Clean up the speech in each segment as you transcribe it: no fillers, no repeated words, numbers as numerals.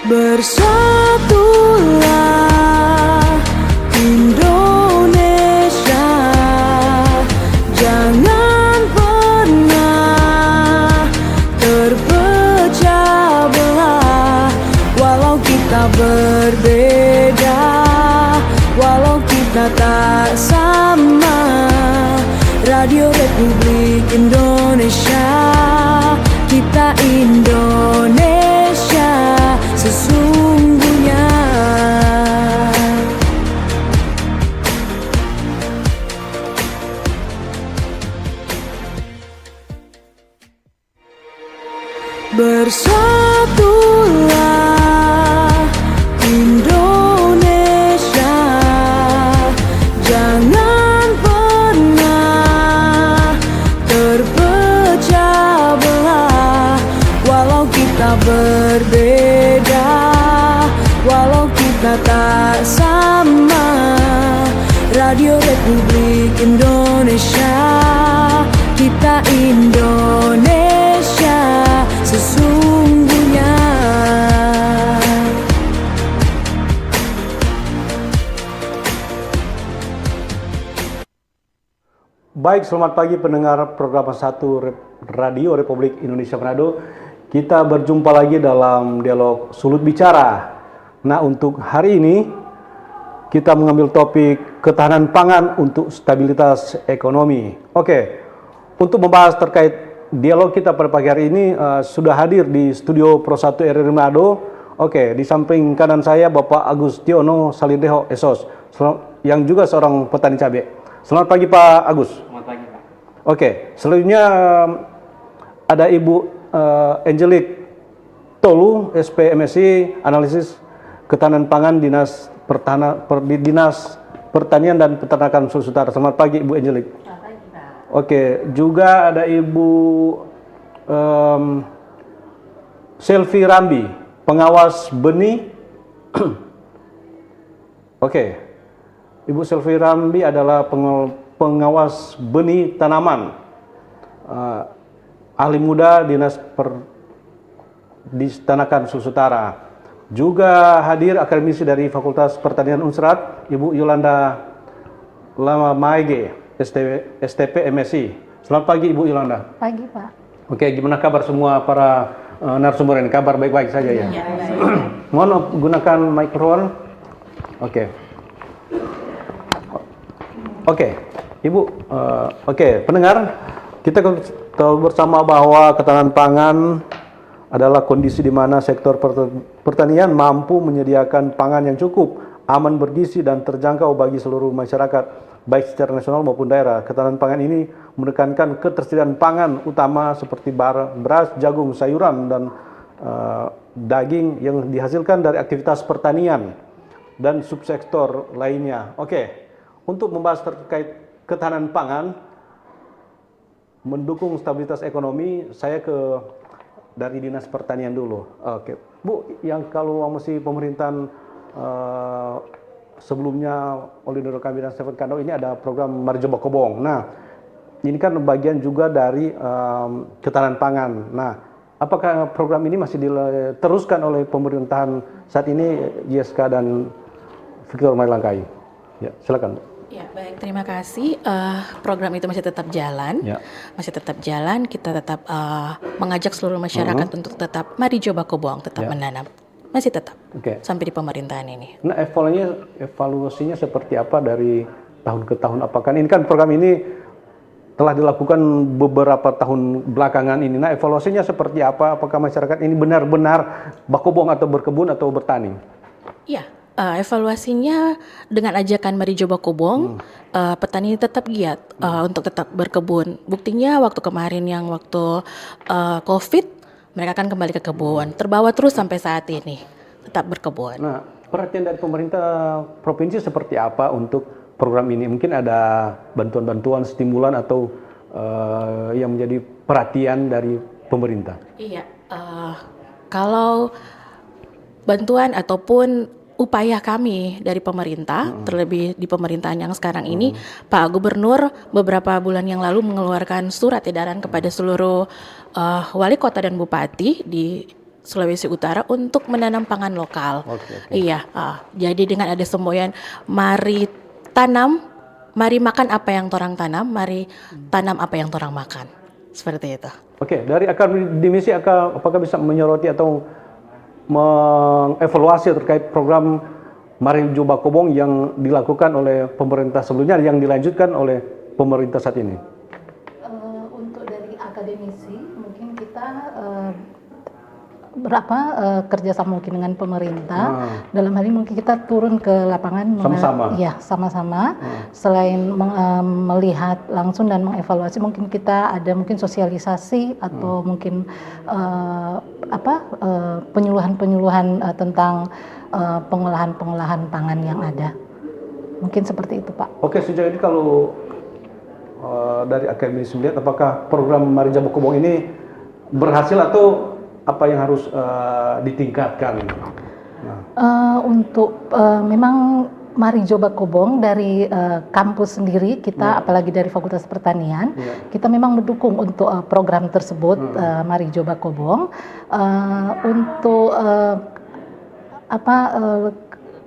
Bersatulah Indonesia, jangan pernah terpecah belah. Walau kita berbeda, walau kita tak sama, Radio Republik Indonesia, kita Indonesia sesungguhnya. Bersatulah Indonesia, jangan pernah terpecah belah. Walau kita berbeda, walau kita tak sama, Radio Republik Indonesia, kita Indonesia sesungguhnya. Baik, selamat pagi pendengar program 1 Radio Republik Indonesia Manado. Kita berjumpa lagi dalam dialog Sulut Bicara. Nah, untuk hari ini kita mengambil topik ketahanan pangan untuk stabilitas ekonomi. Oke, untuk membahas terkait dialog kita pada pagi hari ini sudah hadir di studio Pro 1 RRI Manado. Oke, di samping kanan saya Bapak Agustiono Salindeho Esos, yang juga seorang petani cabai. Selamat pagi Pak Agus. Selamat pagi Pak. Oke, selanjutnya ada Ibu Angelique Tolu, SPMSI, Analisis Ketahanan Pangan Dinas Pertanian dan Peternakan Sulawesi Utara. Selamat pagi Ibu Angelique. Selamat pagi Pak. Oke, juga ada Ibu Selvi Rambi, pengawas benih. Oke, Ibu Selvi Rambi adalah pengawas benih tanaman, ahli muda Dinas Peternakan Sulawesi Utara. Juga hadir akademisi dari Fakultas Pertanian Unsrat, Ibu Yolanda Lama Maege, STP MSI. Selamat pagi Ibu Yolanda. Pagi Pak. Oke, gimana kabar semua para narasumber ini? Kabar baik-baik saja ya? Mohon gunakan mikrofon. Oke. Oke, Ibu. Oke, pendengar, kita tahu bersama bahwa ketahanan pangan adalah kondisi di mana sektor pertanian mampu menyediakan pangan yang cukup, aman bergizi dan terjangkau bagi seluruh masyarakat, baik secara nasional maupun daerah. Ketahanan pangan ini menekankan ketersediaan pangan utama seperti beras, jagung, sayuran, dan daging yang dihasilkan dari aktivitas pertanian dan subsektor lainnya. Oke, untuk membahas terkait ketahanan pangan, mendukung stabilitas ekonomi, saya dari Dinas Pertanian dulu. Oke, Bu, yang kalau masih pemerintahan sebelumnya oleh Nurul Kamil dan Stephen Kando ini ada program Marjo Bakobong. Nah, ini kan bagian juga dari ketahanan pangan. Nah, apakah program ini masih diteruskan oleh pemerintahan saat ini, JSK dan Victor Mailangkai? Ya, silakan. Ya, baik, terima kasih. Program itu masih tetap jalan, masih tetap jalan. Kita tetap mengajak seluruh masyarakat untuk tetap mari coba kobong, tetap menanam, masih tetap sampai di pemerintahan ini. Nah, evaluasinya seperti apa dari tahun ke tahun? Apakah ini kan program ini telah dilakukan beberapa tahun belakangan ini? Nah, evaluasinya seperti apa? Apakah masyarakat ini benar-benar bakobong atau berkebun atau bertani? Iya. Evaluasinya dengan ajakan Mari Coba Kobong, petani tetap giat untuk tetap berkebun. Buktinya waktu kemarin yang waktu COVID, mereka kan kembali ke kebun, terbawa terus sampai saat ini, tetap berkebun. Nah, perhatian dari pemerintah provinsi seperti apa untuk program ini? Mungkin ada bantuan-bantuan, stimulan atau yang menjadi perhatian dari pemerintah? Iya, kalau bantuan ataupun upaya kami dari pemerintah, terlebih di pemerintahan yang sekarang ini, Pak Gubernur beberapa bulan yang lalu mengeluarkan surat edaran kepada seluruh wali kota dan bupati di Sulawesi Utara untuk menanam pangan lokal. Oke. Iya, jadi dengan ada semboyan mari tanam, mari makan apa yang torang tanam, mari tanam apa yang torang makan. Seperti itu. Oke, dari akademisi apakah bisa menyoroti atau mengevaluasi terkait program Mari Coba Kobong yang dilakukan oleh pemerintah sebelumnya yang dilanjutkan oleh pemerintah saat ini? Untuk dari akademisi mungkin kita kerjasama mungkin dengan pemerintah. Dalam hal ini mungkin kita turun ke lapangan sama-sama. Selain melihat langsung dan mengevaluasi, mungkin kita ada mungkin sosialisasi atau mungkin penyuluhan tentang pengolahan pangan yang ada. Mungkin seperti itu, Pak. Oke, sejauh ini kalau dari akademisi melihat apakah program Mari Coba Kobong ini berhasil atau apa yang harus ditingkatkan? Memang Mari Coba Kobong dari kampus sendiri kita, apalagi dari Fakultas Pertanian, kita memang mendukung untuk program tersebut, Mari Coba Kobong. Untuk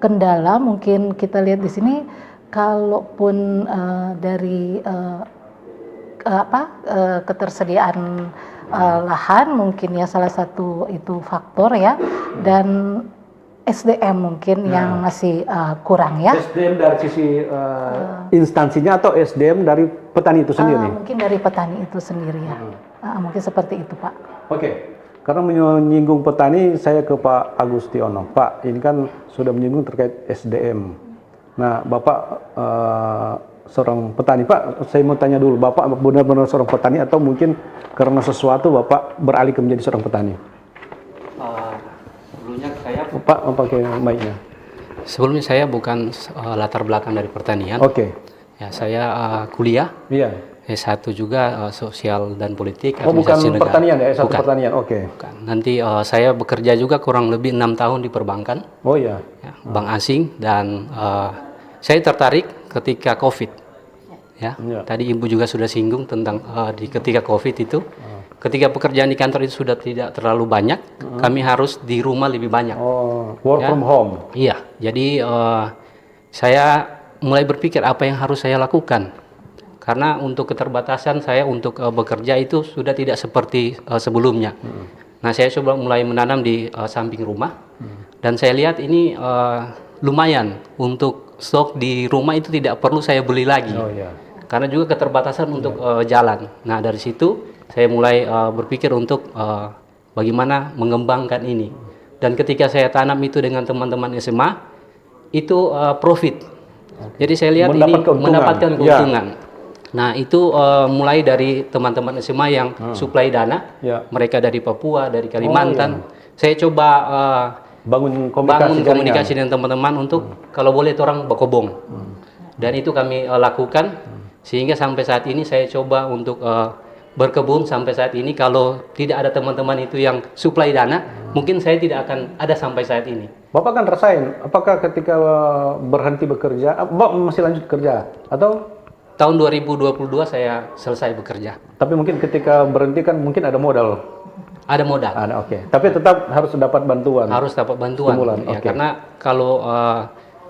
kendala mungkin kita lihat di sini, kalaupun dari ketersediaan lahan mungkin ya salah satu itu faktor ya, dan SDM mungkin yang masih kurang ya. SDM dari sisi instansinya atau SDM dari petani itu sendiri? Mungkin dari petani itu sendiri ya. Mungkin seperti itu, Pak. Oke, karena menyinggung petani, saya ke Pak Agustiono. Pak, ini kan sudah menyinggung terkait SDM. Nah, Bapak seorang petani, Pak. Saya mau tanya dulu, Bapak benar-benar seorang petani atau mungkin karena sesuatu Bapak beralih ke menjadi seorang petani? Sebelumnya saya Pak, pakai mic-nya. Sebelumnya saya bukan latar belakang dari pertanian. Oke. Ya, saya kuliah. Iya. S1 juga sosial dan politik. Oh, bukan administrasi negara. pertanian ya? S1 Bukan. pertanian, oke. Bukan. Nanti saya bekerja juga kurang lebih 6 tahun di perbankan. Oh iya. Ya, bank asing, dan saya tertarik ketika COVID. Ya, tadi Ibu juga sudah singgung tentang ketika COVID itu, ketika pekerjaan di kantor itu sudah tidak terlalu banyak, kami harus di rumah lebih banyak. Oh, work Ya. from home. Iya, jadi saya mulai berpikir apa yang harus saya lakukan, karena untuk keterbatasan saya untuk bekerja itu sudah tidak seperti sebelumnya. Nah, saya coba mulai menanam di samping rumah, dan saya lihat ini lumayan untuk stok di rumah itu tidak perlu saya beli lagi. Oh iya. Karena juga keterbatasan untuk jalan. Nah, dari situ saya mulai berpikir untuk bagaimana mengembangkan ini. Dan ketika saya tanam itu dengan teman-teman SMA, itu profit. Jadi saya lihat mendapatkan keuntungan. Nah, itu mulai dari teman-teman SMA yang suplai dana. Mereka dari Papua, dari Kalimantan. Saya coba bangun komunikasi dengan teman-teman untuk kalau boleh orang berkobong. Dan itu kami lakukan. Sehingga sampai saat ini saya coba untuk berkebun sampai saat ini. Kalau tidak ada teman-teman itu yang suplai dana, mungkin saya tidak akan ada sampai saat ini. Bapak kan rasain, apakah ketika berhenti bekerja, Bapak masih lanjut kerja? Atau? Tahun 2022 saya selesai bekerja. Tapi mungkin ketika berhenti kan mungkin ada modal? Ada modal. Ada, oke. Tapi tetap harus dapat bantuan? Harus dapat bantuan. Ya, karena kalau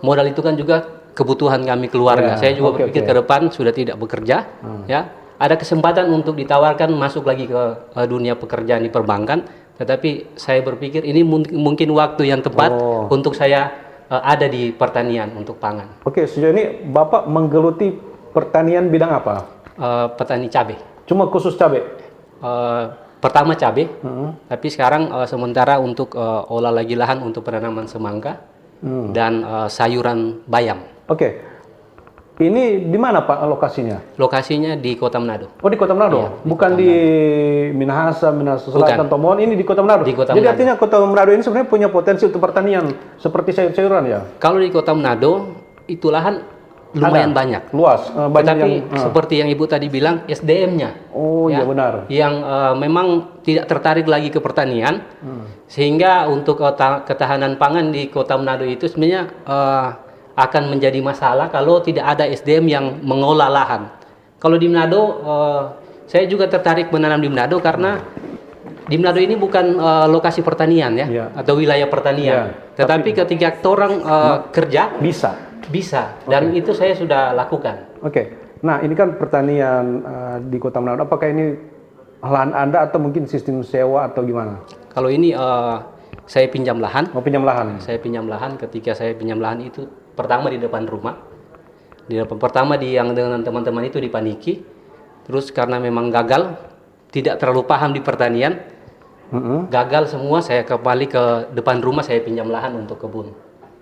modal itu kan juga kebutuhan kami keluarga. Saya juga berpikir ke depan sudah tidak bekerja, ya ada kesempatan untuk ditawarkan masuk lagi ke dunia pekerjaan di perbankan. Tetapi saya berpikir ini mungkin waktu yang tepat untuk saya ada di pertanian untuk pangan. Oke, sejauh ini Bapak menggeluti pertanian bidang apa? Petani cabai. Cuma khusus cabai? Pertama cabai, tapi sekarang sementara untuk olah lagi lahan untuk penanaman semangka dan sayuran bayam. Oke, ini di mana Pak lokasinya? Lokasinya di Kota Manado. Oh, di Kota Manado? Iya, bukan di Minahasa Selatan, Tomohon, ini di Kota Manado? Di Kota Jadi Manado. artinya Kota Manado ini sebenarnya punya potensi untuk pertanian, seperti sayur-sayuran ya? Kalau di Kota Manado, itu lahan lumayan banyak. Luas? Banyak. Tetapi seperti yang Ibu tadi bilang, SDM-nya. Oh iya benar. Yang memang tidak tertarik lagi ke pertanian, sehingga untuk ketahanan pangan di Kota Manado itu sebenarnya akan menjadi masalah kalau tidak ada SDM yang mengolah lahan. Kalau di Manado, saya juga tertarik menanam di Manado karena Di Manado ini bukan lokasi pertanian ya, atau wilayah pertanian. Tetapi ketika orang kerja bisa dan itu saya sudah lakukan. Nah ini kan pertanian di Kota Manado. Apakah ini lahan Anda atau mungkin sistem sewa atau gimana? Kalau ini saya pinjam lahan. Pinjam lahan. Saya pinjam lahan. Ketika saya pinjam lahan itu pertama di depan rumah. Pertama yang dengan teman-teman itu dipaniki. Terus karena memang gagal, tidak terlalu paham di pertanian, gagal semua, saya kembali ke depan rumah, saya pinjam lahan untuk kebun.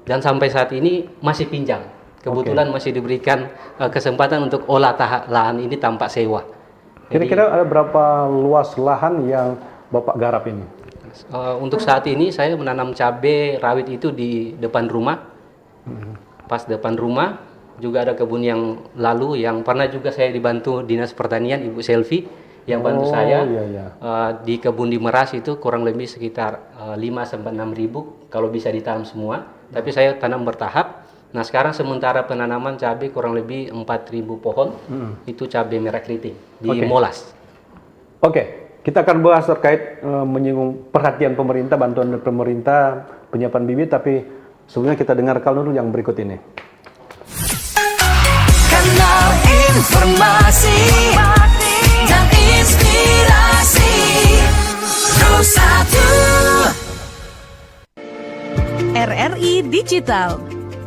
Dan sampai saat ini masih pinjam. Kebetulan masih diberikan kesempatan untuk olah lahan ini tanpa sewa. Kira-kira ada berapa luas lahan yang Bapak garap ini? Untuk saat ini saya menanam cabai rawit itu di depan rumah. Pas depan rumah. Juga ada kebun yang lalu yang pernah juga saya dibantu Dinas Pertanian Ibu Selvi yang bantu saya di kebun di Meras itu kurang lebih sekitar 5-6 ribu kalau bisa ditanam semua, tapi saya tanam bertahap. Nah sekarang sementara penanaman cabai kurang lebih 4.000 pohon itu cabai merah keriting di Molas. Kita akan bahas terkait menyinggung perhatian pemerintah, bantuan dari pemerintah, penyiapan bibit, tapi sebelumnya kita dengarkan dulu yang berikut ini. Kanal informasi dan inspirasi Pro1 RRI Digital.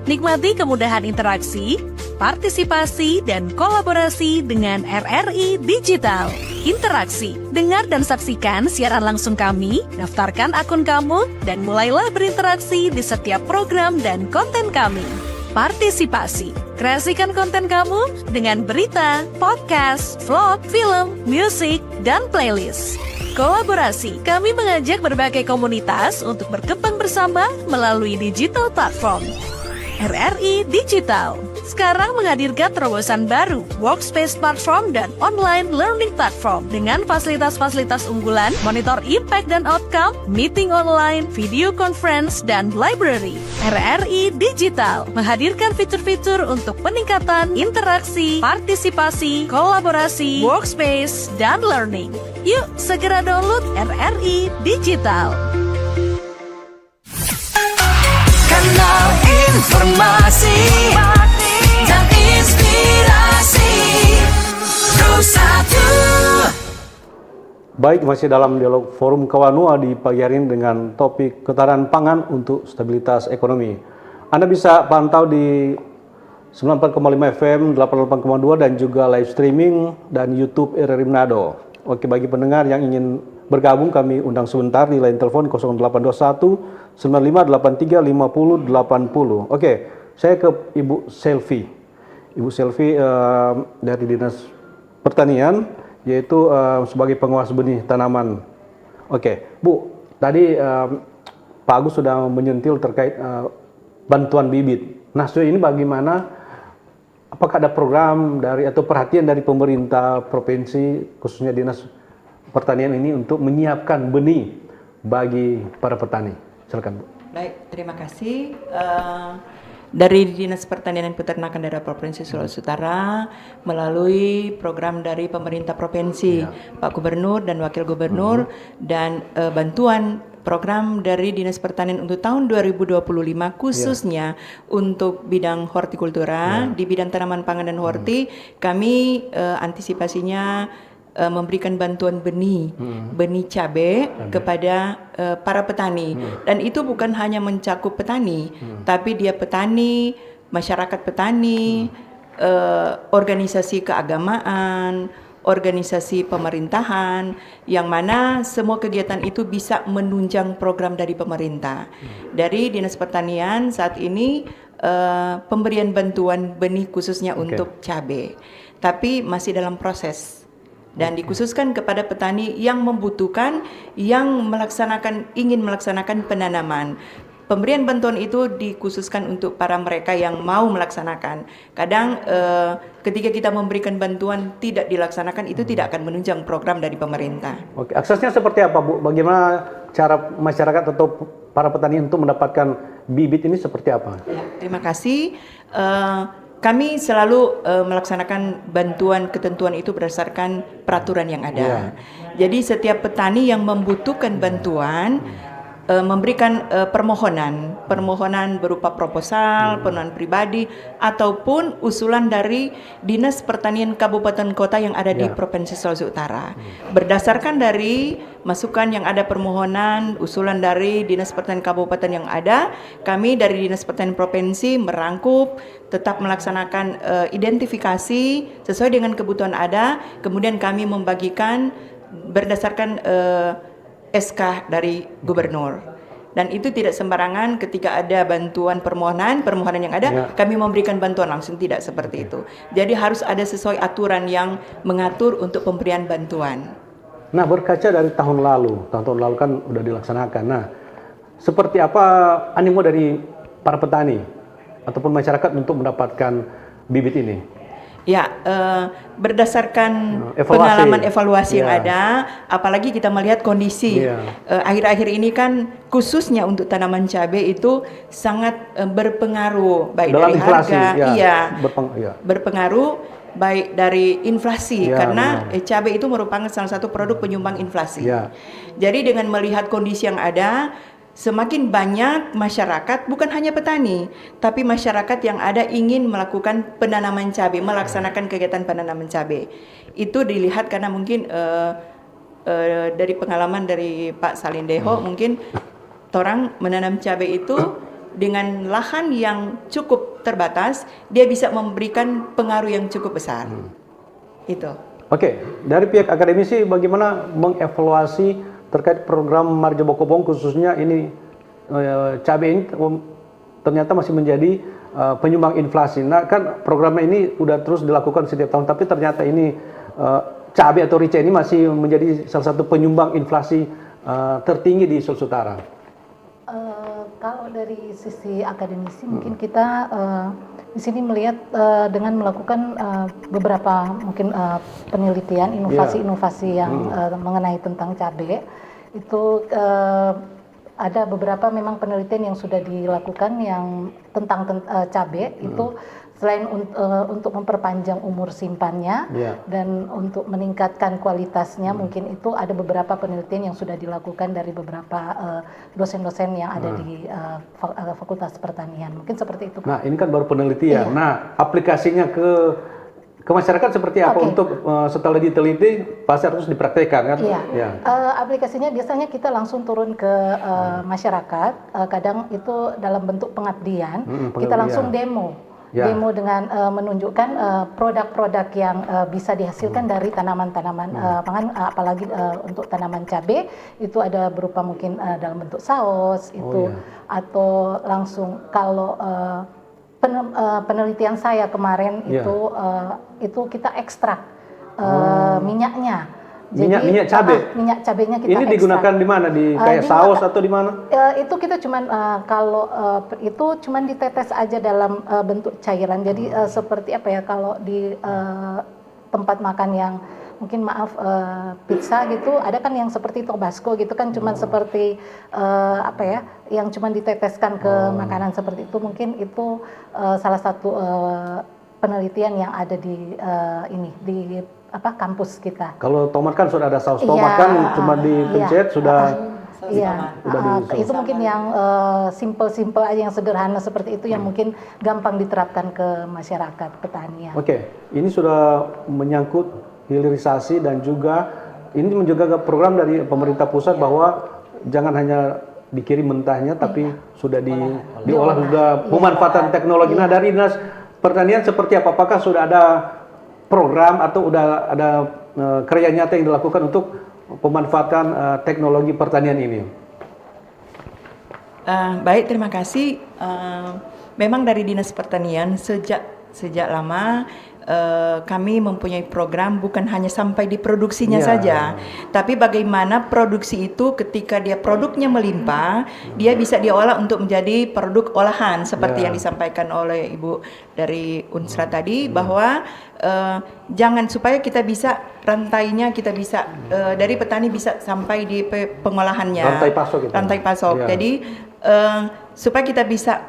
Nikmati kemudahan interaksi, partisipasi, dan kolaborasi dengan RRI Digital. Interaksi, dengar dan saksikan siaran langsung kami, daftarkan akun kamu, dan mulailah berinteraksi di setiap program dan konten kami. Partisipasi, kreasikan konten kamu dengan berita, podcast, vlog, film, musik, dan playlist. Kolaborasi, kami mengajak berbagai komunitas untuk berkembang bersama melalui digital platform. RRI Digital sekarang menghadirkan terobosan baru, workspace platform dan online learning platform dengan fasilitas-fasilitas unggulan, monitor impact dan outcome, meeting online, video conference, dan library. RRI Digital menghadirkan fitur-fitur untuk peningkatan interaksi, partisipasi, kolaborasi, workspace, dan learning. Yuk, segera download RRI Digital. Kanal informasi dan inspirasi Pro1. Baik, masih dalam dialog Forum Kawanua di pagi hari ini dengan topik ketahanan pangan untuk stabilitas ekonomi. Anda bisa pantau di 94,5 FM, 88,2 dan juga live streaming dan YouTube RRI Manado. Bagi pendengar yang ingin bergabung, kami undang sebentar di line telepon 0821 9583 50 80. Saya ke Ibu Selvi. Ibu Selvi dari Dinas Pertanian, yaitu sebagai pengawas benih tanaman. Bu, tadi Pak Agus sudah menyentil terkait bantuan bibit. Nah, sejauh ini bagaimana? Apakah ada program dari atau perhatian dari pemerintah provinsi, khususnya Dinas Pertanian ini untuk menyiapkan benih bagi para petani? Silakan, Bu. Baik, terima kasih. Dari Dinas Pertanian dan Peternakan Daerah Provinsi Sulawesi Utara melalui program dari pemerintah provinsi, Pak Gubernur dan Wakil Gubernur, dan bantuan program dari Dinas Pertanian untuk tahun 2025 khususnya untuk bidang hortikultura, di bidang tanaman pangan dan horti, kami antisipasinya memberikan bantuan benih cabai kepada para petani, dan itu bukan hanya mencakup petani, tapi dia petani, masyarakat petani, organisasi keagamaan, organisasi pemerintahan, yang mana semua kegiatan itu bisa menunjang program dari pemerintah. Dari Dinas Pertanian saat ini pemberian bantuan benih khususnya untuk cabai, tapi masih dalam proses. Dan dikhususkan kepada petani yang membutuhkan, yang ingin melaksanakan penanaman. Pemberian bantuan itu dikhususkan untuk para mereka yang mau melaksanakan. Kadang ketika kita memberikan bantuan tidak dilaksanakan, itu tidak akan menunjang program dari pemerintah. Aksesnya seperti apa, Bu? Bagaimana cara masyarakat atau para petani untuk mendapatkan bibit ini seperti apa? Ya, terima kasih. Kami selalu melaksanakan bantuan ketentuan itu berdasarkan peraturan yang ada. Jadi setiap petani yang membutuhkan bantuan memberikan permohonan berupa proposal, permohonan pribadi ataupun usulan dari Dinas Pertanian Kabupaten Kota yang ada di Provinsi Sulawesi Utara. Berdasarkan dari masukan yang ada, permohonan, usulan dari Dinas Pertanian Kabupaten yang ada, kami dari Dinas Pertanian Provinsi merangkup, tetap melaksanakan identifikasi sesuai dengan kebutuhan ada, kemudian kami membagikan berdasarkan SK dari gubernur. Dan itu tidak sembarangan ketika ada bantuan permohonan yang ada, kami memberikan bantuan langsung, tidak seperti itu. Jadi harus ada sesuai aturan yang mengatur untuk pemberian bantuan. Nah, berkaca dari tahun lalu kan udah dilaksanakan. Nah, seperti apa animo dari para petani ataupun masyarakat untuk mendapatkan bibit ini? Ya, berdasarkan pengalaman evaluasi yang ada, apalagi kita melihat kondisi akhir-akhir ini kan khususnya untuk tanaman cabai itu sangat berpengaruh baik dalam dari inflasi, harga, berpengaruh baik dari inflasi karena cabai itu merupakan salah satu produk penyumbang inflasi. Jadi dengan melihat kondisi yang ada, semakin banyak masyarakat, bukan hanya petani, tapi masyarakat yang ada ingin melakukan penanaman cabai, melaksanakan kegiatan penanaman cabai. Itu dilihat karena mungkin dari pengalaman dari Pak Salindeho, mungkin orang menanam cabai itu dengan lahan yang cukup terbatas, dia bisa memberikan pengaruh yang cukup besar. Itu. Oke, dari pihak akademisi bagaimana mengevaluasi terkait program Marjo Bokobong, khususnya ini cabai ini ternyata masih menjadi penyumbang inflasi. Nah, kan programnya ini udah terus dilakukan setiap tahun, tapi ternyata ini cabai atau rica ini masih menjadi salah satu penyumbang inflasi tertinggi di Sulawesi Utara. Kalau dari sisi akademisi mungkin kita di sini melihat dengan melakukan beberapa mungkin penelitian inovasi-inovasi yang mengenai tentang cabai itu ada beberapa memang penelitian yang sudah dilakukan yang tentang cabai itu selain untuk memperpanjang umur simpannya dan untuk meningkatkan kualitasnya, mungkin itu ada beberapa penelitian yang sudah dilakukan dari beberapa dosen-dosen yang ada di Fakultas Pertanian. Mungkin seperti itu. Nah, ini kan baru penelitian. Nah, aplikasinya ke masyarakat seperti apa untuk setelah diteliti pasti harus dipraktekkan kan? Aplikasinya biasanya kita langsung turun ke masyarakat, kadang itu dalam bentuk pengabdian, kita langsung demo dengan menunjukkan produk-produk yang bisa dihasilkan dari tanaman-tanaman pangan, apalagi untuk tanaman cabai itu ada berupa mungkin dalam bentuk saus itu atau langsung kalau penelitian saya kemarin itu kita ekstrak minyaknya. Jadi, minyak cabai. Minyak cabainya kita ini digunakan di mana? Di kayak saus atau di mana? Itu kita cuman itu cuman ditetes aja dalam bentuk cairan. Jadi seperti apa ya, kalau di tempat makan yang mungkin pizza gitu, ada kan yang seperti Tabasco gitu kan, cuman seperti apa ya, yang cuman diteteskan ke makanan seperti itu. Mungkin itu salah satu penelitian yang ada di di kampus kita. Kalau tomat kan sudah ada saus tomat kan, cuma dipencet sudah. Itu mungkin yang simple aja, yang sederhana seperti itu yang mungkin gampang diterapkan ke masyarakat petani. Oke, ini sudah menyangkut hilirisasi dan juga ini menjaga program dari pemerintah pusat bahwa jangan hanya dikirim mentahnya, tapi sudah diolah juga pemanfaatan teknologi. Nah, dari Dinas Pertanian seperti apa? Apakah sudah ada program atau udah ada kerja nyata yang dilakukan untuk pemanfaatan teknologi pertanian ini? Baik, terima kasih. Memang dari Dinas Pertanian sejak lama kami mempunyai program bukan hanya sampai di produksinya saja, tapi bagaimana produksi itu ketika dia produknya melimpah, dia bisa diolah untuk menjadi produk olahan seperti yang disampaikan oleh Ibu dari Unsra tadi, bahwa jangan, supaya kita bisa rantainya, kita bisa dari petani bisa sampai di pengolahannya. Rantai pasok itu. Rantai pasok. Iya. Jadi supaya kita bisa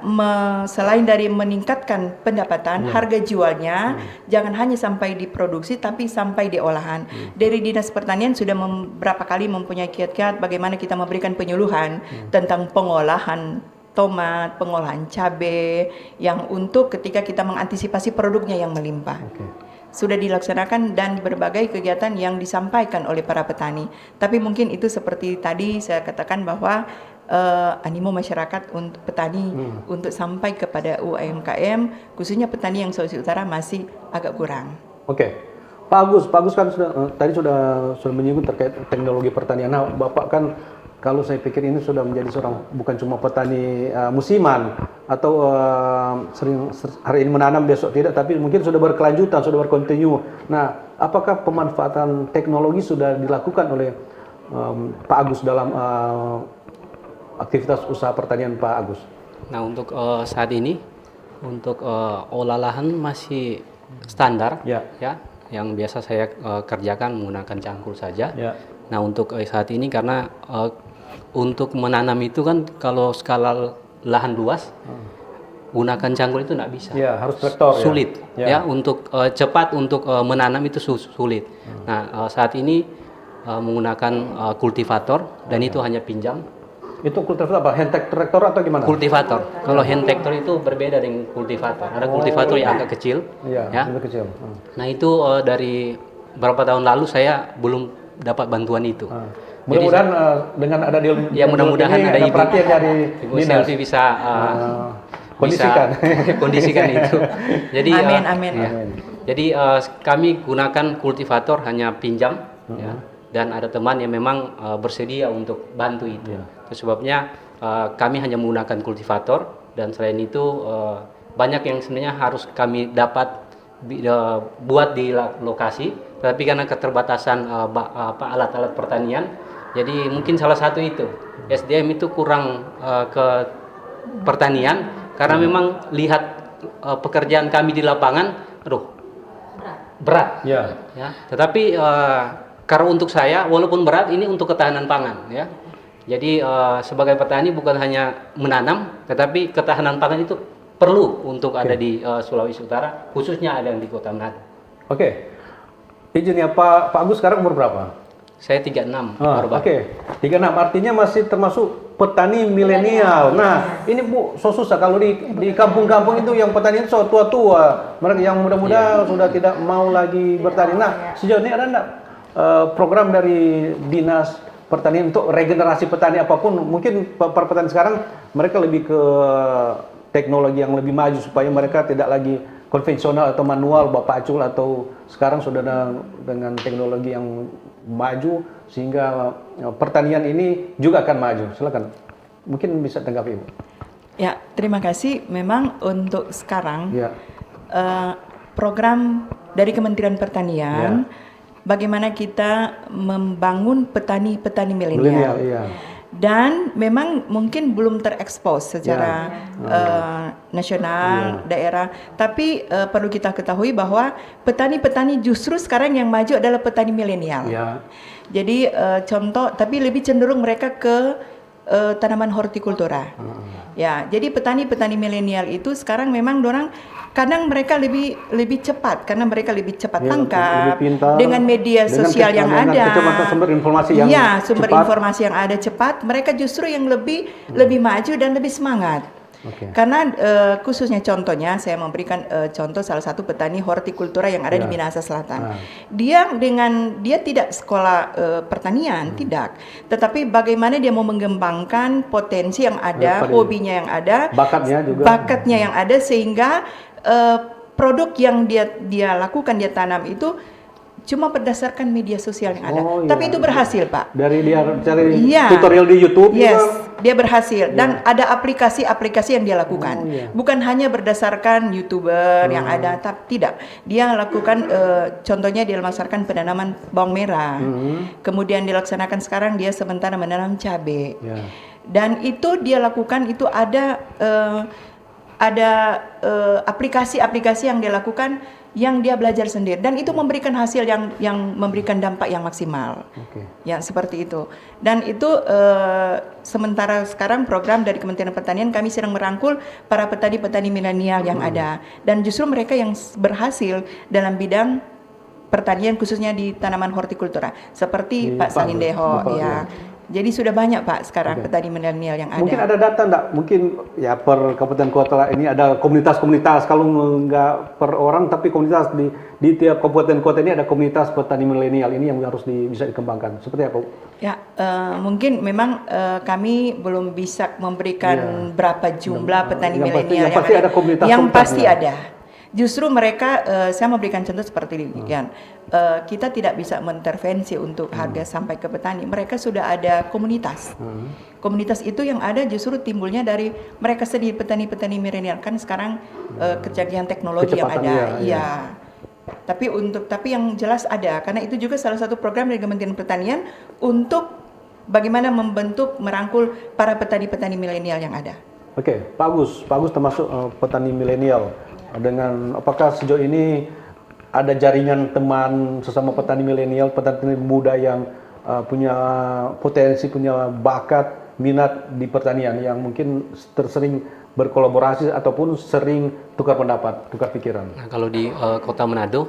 selain dari meningkatkan pendapatan, harga jualnya jangan hanya sampai di produksi tapi sampai di olahan. Dari Dinas Pertanian sudah beberapa kali mempunyai kiat-kiat bagaimana kita memberikan penyuluhan tentang pengolahan tomat, pengolahan cabai, yang untuk ketika kita mengantisipasi produknya yang melimpah. Sudah dilaksanakan dan berbagai kegiatan yang disampaikan oleh para petani. Tapi mungkin itu seperti tadi saya katakan bahwa animo masyarakat untuk petani untuk sampai kepada UMKM, khususnya petani yang Sulawesi Utara masih agak kurang. Oke. Pak Agus kan tadi sudah menyinggung terkait teknologi pertanian. Nah, Bapak kan kalau saya pikir ini sudah menjadi seorang bukan cuma petani musiman atau sering hari ini menanam besok tidak, tapi mungkin sudah berkelanjutan, sudah berkontinu. Nah, apakah pemanfaatan teknologi sudah dilakukan oleh Pak Agus dalam aktivitas usaha pertanian Pak Agus? Nah, untuk saat ini untuk olah lahan masih standar, ya, yang biasa saya kerjakan menggunakan cangkul saja. Ya. Nah, untuk saat ini karena untuk menanam itu kan kalau skala lahan luas, gunakan cangkul itu tidak bisa. Ya, harus traktor. Sulit, ya untuk cepat untuk menanam itu sulit. Nah, saat ini menggunakan kultivator dan itu hanya pinjam. Itu kultivator apa? Hand tractor atau gimana? Kultivator. Kalau hand tractor itu berbeda dengan kultivator. Ada kultivator yang agak kecil. Iya, agak kecil. Nah, itu dari beberapa tahun lalu saya belum dapat bantuan itu. Mudah-mudahan dengan ada di mudah-mudahan ada itu. Perhatian dari dinas bisa kondisikan itu. Jadi amin. Jadi kami gunakan kultivator hanya pinjam, ya. Dan ada teman yang memang bersedia untuk bantu itu. Itu sebabnya kami hanya menggunakan kultivator, dan selain itu banyak yang sebenarnya harus kami dapat buat di lokasi, tapi karena keterbatasan alat-alat pertanian, jadi mungkin salah satu itu SDM itu kurang ke pertanian, karena memang lihat pekerjaan kami di lapangan, berat. Ya. Tetapi karena untuk saya, walaupun berat, ini untuk ketahanan pangan, ya. Jadi sebagai petani bukan hanya menanam, tetapi ketahanan pangan itu perlu untuk ada di Sulawesi Utara, khususnya ada yang di Kota Manado. Oke. Izinnya Pak Agus sekarang umur berapa? Saya 36. Oke. 36 artinya masih termasuk petani milenial. Nah, ini Bu, susah kalau di kampung-kampung itu yang petani itu tua-tua, mereka yang muda-muda sudah tidak mau lagi bertani. Nah, sejauh ini ada enggak program dari Dinas Pertanian untuk regenerasi petani apapun? Mungkin para petani sekarang mereka lebih ke teknologi yang lebih maju supaya mereka tidak lagi konvensional atau manual, Bapak Acul, atau sekarang sudah dengan teknologi yang maju sehingga pertanian ini juga akan maju. Silakan, mungkin bisa tanggapi Ibu. Ya, terima kasih. Memang untuk sekarang program dari Kementerian Pertanian, bagaimana kita membangun petani-petani milenial. Dan memang mungkin belum terekspos secara nasional, daerah. Tapi perlu kita ketahui bahwa petani-petani justru sekarang yang maju adalah petani milenial. Jadi contoh, tapi lebih cenderung mereka ke tanaman hortikultura. Ya, jadi petani-petani milenial itu sekarang memang dorang kadang mereka lebih cepat karena mereka lebih cepat tangkap dengan media sosial yang ada. Sumber informasi yang sumber informasi yang ada cepat, mereka justru yang lebih maju dan lebih semangat. Karena khususnya contohnya saya memberikan contoh salah satu petani hortikultura yang ada di Minahasa Selatan. Dia tidak sekolah pertanian, tidak. Tetapi bagaimana dia mau mengembangkan potensi yang ada, hobinya yang ada, bakatnya yang ada, sehingga produk yang dia lakukan, dia tanam itu cuma berdasarkan media sosial yang ada. Tapi itu berhasil, Pak. Dari dia cari tutorial di YouTube. Dia berhasil. Dan ada aplikasi-aplikasi yang dia lakukan. Bukan hanya berdasarkan YouTuber yang ada, tapi tidak. Dia lakukan, contohnya dia memasarkan penanaman bawang merah. Kemudian dilaksanakan sekarang dia sementara menanam cabai. Dan itu dia lakukan, itu ada aplikasi-aplikasi yang dia lakukan yang dia belajar sendiri dan itu memberikan hasil yang memberikan dampak yang maksimal. Ya, seperti itu. Dan itu sementara sekarang program dari Kementerian Pertanian kami sedang merangkul para petani-petani milenial yang ada dan justru mereka yang berhasil dalam bidang pertanian khususnya di tanaman hortikultura seperti Pak Salindeho ya. Jadi sudah banyak Pak sekarang petani milenial yang ada. Mungkin ada data enggak? Mungkin ya per kabupaten kota ini ada komunitas-komunitas, kalau enggak per orang tapi komunitas di tiap kabupaten kota ini ada komunitas petani milenial ini yang harus bisa dikembangkan. Seperti apa? Ya, mungkin memang kami belum bisa memberikan berapa jumlah petani milenial yang pasti ada komunitas yang pasti ya. ada. Justru mereka, saya memberikan contoh seperti demikian. Kita tidak bisa mengintervensi untuk harga sampai ke petani. Mereka sudah ada komunitas. Komunitas itu yang ada justru timbulnya dari mereka sendiri petani-petani milenial. Kan sekarang kecanggihan teknologi yang ada. Iya. Tapi yang jelas ada. Karena itu juga salah satu program dari Kementerian Pertanian untuk bagaimana membentuk merangkul para petani-petani milenial yang ada. Oke, Pak Agus termasuk petani milenial. Dengan apakah sejauh ini ada jaringan teman sesama petani milenial, petani muda yang punya potensi, punya bakat, minat di pertanian yang mungkin tersering berkolaborasi ataupun sering tukar pendapat, tukar pikiran? Nah, kalau di Kota Manado,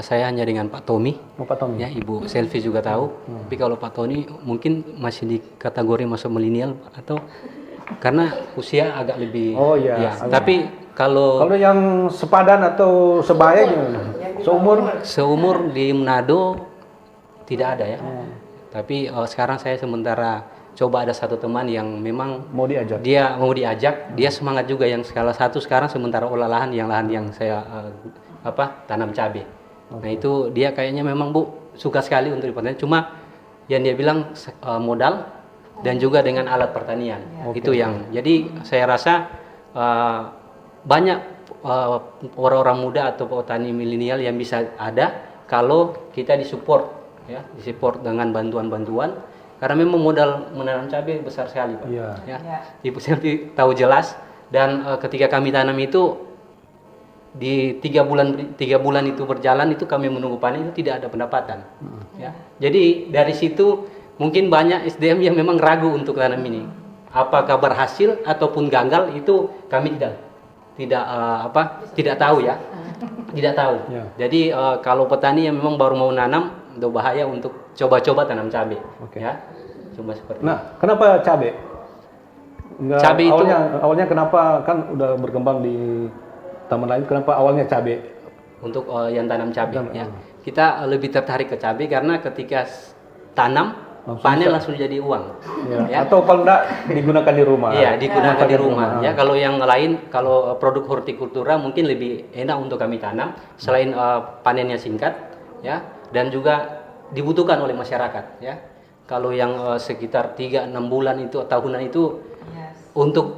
saya hanya dengan Pak Tommy. Pak Tommy. Ya, Ibu Selvi juga tahu. Tapi kalau Pak Tony mungkin masih di kategori masuk milenial atau karena usia agak lebih. Oh iya. Ya. Tapi kalau yang sepadan atau sebaya gimana? Seumur di Manado tidak ada ya. Tapi sekarang saya sementara coba ada satu teman yang memang mau diajak. Dia semangat juga yang salah satu sekarang sementara olah lahan yang saya tanam cabai. Nah, itu dia kayaknya memang suka sekali untuk pertanian. Cuma yang dia bilang modal dan juga dengan alat pertanian. Itu yang. Jadi saya rasa banyak orang-orang muda atau petani milenial yang bisa ada kalau kita disupport dengan bantuan-bantuan karena memang modal menanam cabai besar sekali Pak. Ya. Ibu Selvi tahu jelas dan ketika kami tanam itu di 3 bulan itu berjalan itu kami menunggu panen itu tidak ada pendapatan. Ya. Jadi dari situ mungkin banyak SDM yang memang ragu untuk tanam ini. Apakah berhasil ataupun gagal itu kami tidak tahu ya. Tidak tahu. Ya. Jadi kalau petani yang memang baru mau nanam itu bahaya untuk coba-coba tanam cabai. Ya. Cuma seperti Nah, kenapa cabai? Cabai itu awalnya kenapa kan udah berkembang di taman lain, kenapa awalnya cabai? Untuk yang tanam cabai ya. Kita lebih tertarik ke cabai karena ketika tanam panen langsung jadi uang. Ya. Atau kalau enggak digunakan di rumah. Iya, digunakan di rumah. Ya, kalau yang lain, kalau produk hortikultura mungkin lebih enak untuk kami tanam selain panennya singkat, ya, dan juga dibutuhkan oleh masyarakat, ya. Kalau yang sekitar 3-6 bulan itu tahunan itu untuk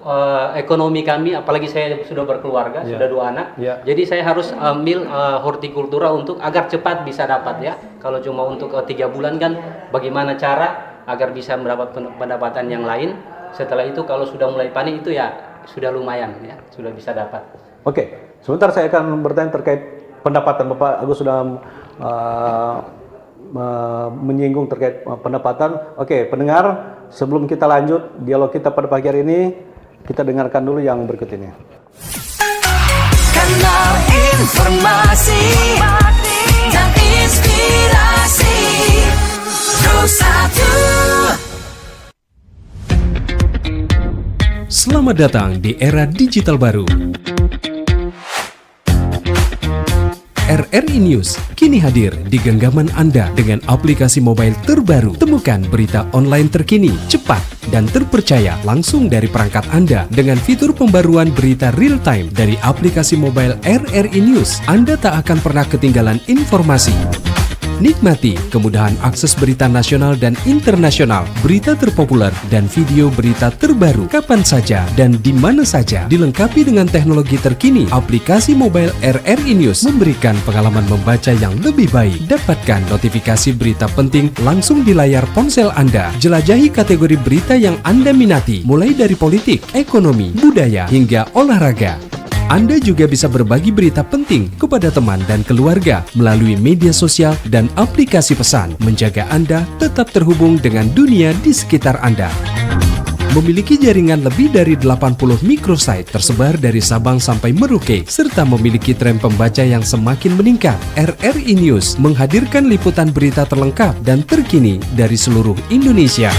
ekonomi kami, apalagi saya sudah berkeluarga, sudah 2 anak, jadi saya harus ambil hortikultura untuk agar cepat bisa dapat ya. Kalau cuma untuk 3 bulan kan, bagaimana cara agar bisa mendapat pendapatan yang lain? Setelah itu kalau sudah mulai panen itu ya sudah lumayan ya, sudah bisa dapat. Oke, sebentar saya akan bertanya terkait pendapatan. Bapak Agus sudah menyinggung terkait pendapatan. Oke, pendengar. Sebelum kita lanjut dialog kita pada pagi hari ini, kita dengarkan dulu yang berikut ini. Kanal informasi dan inspirasi Terus 1. Selamat datang di era digital baru. RRI News kini hadir di genggaman Anda dengan aplikasi mobile terbaru. Temukan berita online terkini, cepat, dan terpercaya langsung dari perangkat Anda dengan fitur pembaruan berita real time dari aplikasi mobile RRI News. Anda tak akan pernah ketinggalan informasi. Nikmati kemudahan akses berita nasional dan internasional, berita terpopuler, dan video berita terbaru kapan saja dan di mana saja. Dilengkapi dengan teknologi terkini, aplikasi mobile RRI News memberikan pengalaman membaca yang lebih baik. Dapatkan notifikasi berita penting langsung di layar ponsel Anda. Jelajahi kategori berita yang Anda minati, mulai dari politik, ekonomi, budaya, hingga olahraga. Anda juga bisa berbagi berita penting kepada teman dan keluarga melalui media sosial dan aplikasi pesan, menjaga Anda tetap terhubung dengan dunia di sekitar Anda. Memiliki jaringan lebih dari 80 microsite tersebar dari Sabang sampai Merauke, serta memiliki tren pembaca yang semakin meningkat, RRI News menghadirkan liputan berita terlengkap dan terkini dari seluruh Indonesia.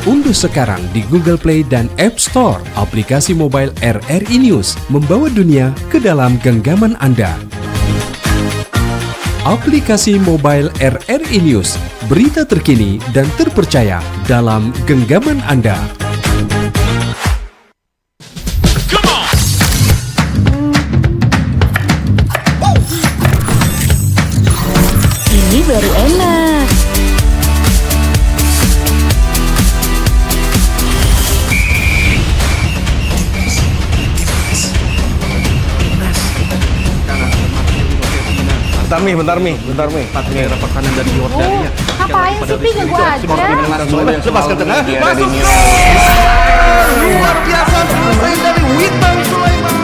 Unduh sekarang di Google Play dan App Store aplikasi mobile RRI News, membawa dunia ke dalam genggaman Anda. Aplikasi mobile RRI News, berita terkini dan terpercaya dalam genggaman Anda. Ini baru enak. Bentar Mi. Pakai rekanan dari Yordania. Ngapain sih, Pi? Gak gua aja. Lepaskan tengah. Masuk. Luar biasa selesai dari Witan Sulaiman.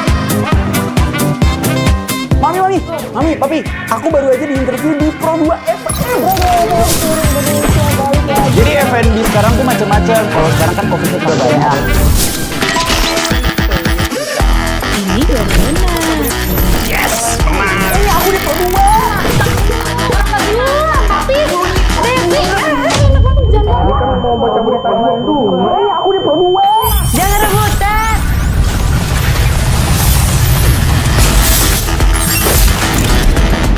Mami, Papi, aku baru aja diinterview di Pro 2 FM. Jadi F&B sekarang tuh macam-macam. Kalau sekarang kan kopi udah banyak. Ini baru enak. Aku di Pro 2. Papi, Devi, enak banget jangan. Mau baca berita dulu. Aku di Pro 2. Jangan rebutan.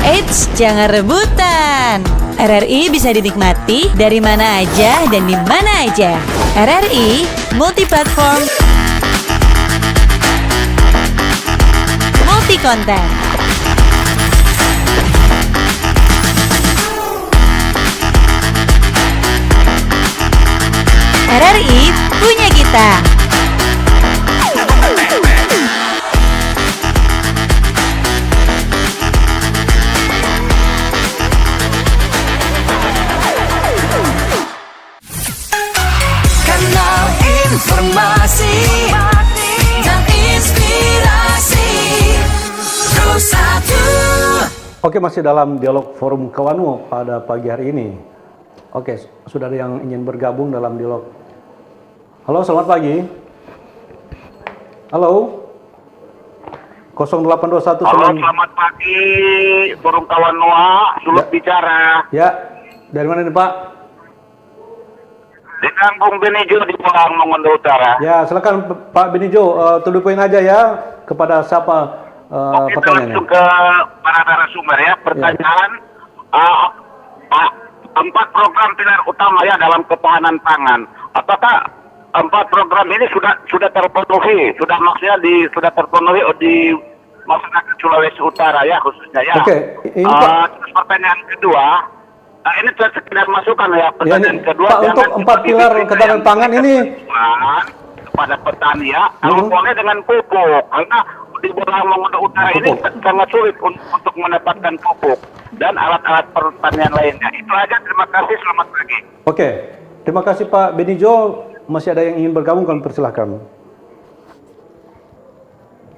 Eits, jangan rebutan. RRI bisa dinikmati dari mana aja dan di mana aja. RRI multiplatform, multi konten. RRI punya kita. Kanal informasi dan inspirasi Terus satu. Oke, masih dalam dialog forum Kawanmu pada pagi hari ini. Oke, sudah ada yang ingin bergabung dalam dialog. Halo, selamat pagi. Halo. 0821 Halo, selamat pagi, Forum Kawan Noa, Sulut bicara. Ya, dari mana nih Pak? Dengan Bung Benijo di Pulang Mongondo Utara. Ya, silakan Pak Benijo, to the point aja ya, kepada siapa Oke, pertanyaannya? langsung ke para narasumber ya. Pertanyaan, 4 program pilar utama ya dalam ketahanan pangan. Apakah 4 program ini sudah terpenuhi? Sudah terpenuhi di masyarakat Sulawesi Utara ya khususnya ya. Oke, ini Pak. Terus pertanyaan kedua, ini sekedar masukan ya. Pertanyaan kedua, Pak, untuk 4 pilar ketahanan pangan ini kepada petani ya, kalau boleh dengan pupuk, karena di Pulau Mongondo Utara ini sangat sulit untuk mendapatkan pupuk dan alat-alat pertanian lainnya. Itu aja, terima kasih, selamat pagi. Oke, terima kasih Pak Benijo. Masih ada yang ingin bergabung, kami persilahkan.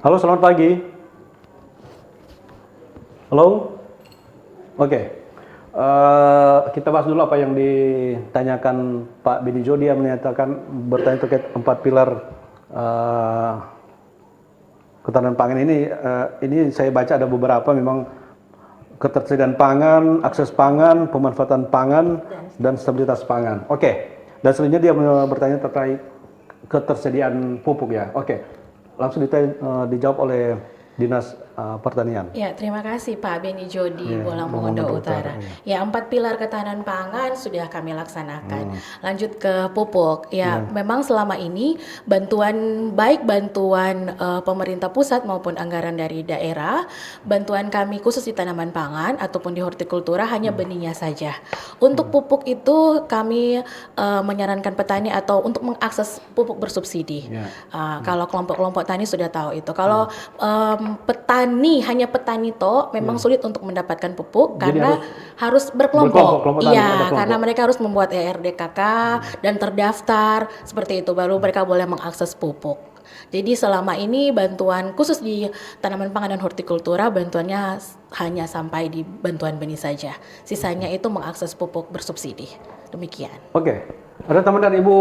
Halo, selamat pagi. Halo. Oke. Kita bahas dulu apa yang ditanyakan Pak Benijo. Dia menyatakan bertanya terkait 4 pilar ketahanan pangan ini. Ini saya baca ada beberapa, memang ketersediaan pangan, akses pangan, pemanfaatan pangan, dan stabilitas pangan. Oke. Dan selanjutnya dia bertanya terkait ketersediaan pupuk ya. Oke. Langsung dijawab oleh Dinas Pertanian. Ya, terima kasih Pak Benijo di Ya, Bolang Mongondo Mongondo Utara. Utara, Ya, 4 pilar ketahanan pangan sudah kami laksanakan. Lanjut ke pupuk. Ya, memang selama ini bantuan pemerintah pusat maupun anggaran dari daerah, bantuan kami khusus di tanaman pangan ataupun di hortikultura hanya benihnya saja. Untuk pupuk itu kami menyarankan petani atau untuk mengakses pupuk bersubsidi. Kalau kelompok-kelompok tani sudah tahu itu. Kalau hanya petani memang sulit untuk mendapatkan pupuk. Jadi karena harus berkelompok. Iya, karena mereka harus membuat ERDKK dan terdaftar seperti itu, baru mereka boleh mengakses pupuk. Jadi selama ini bantuan khusus di tanaman pangan dan hortikultura bantuannya hanya sampai di bantuan benih saja. Sisanya itu mengakses pupuk bersubsidi. Demikian. Oke. Ada teman dari Ibu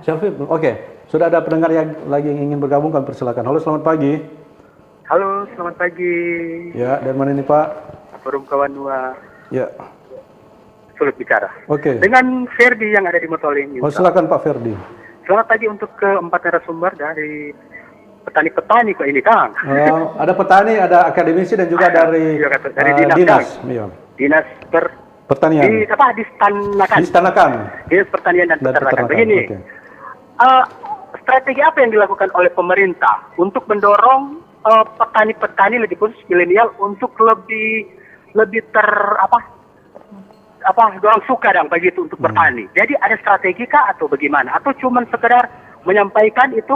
Syafif? Oke. Sudah ada pendengar yang lagi ingin bergabung, kami persilakan. Halo, selamat pagi. Halo, selamat pagi. Ya, dari mana ini Pak? Forum Kawan Dua. Ya. Sulit bicara. Oke. Dengan Ferdi yang ada di Motoling. Oh, silakan Pak Ferdi. Selamat pagi untuk keempat narasumber dari petani-petani kok ini, Kang. Ada petani, ada akademisi, dan juga dari dinas. Iya. Dinas Pertanian. Distanakan. Dinas Pertanian dan Peternakan. Begini. Okay. Strategi apa yang dilakukan oleh pemerintah untuk mendorong petani-petani lebih khusus milenial untuk lebih dorong suka begitu untuk bertani. Jadi ada strategi kah atau bagaimana? Atau cuman sekedar menyampaikan itu,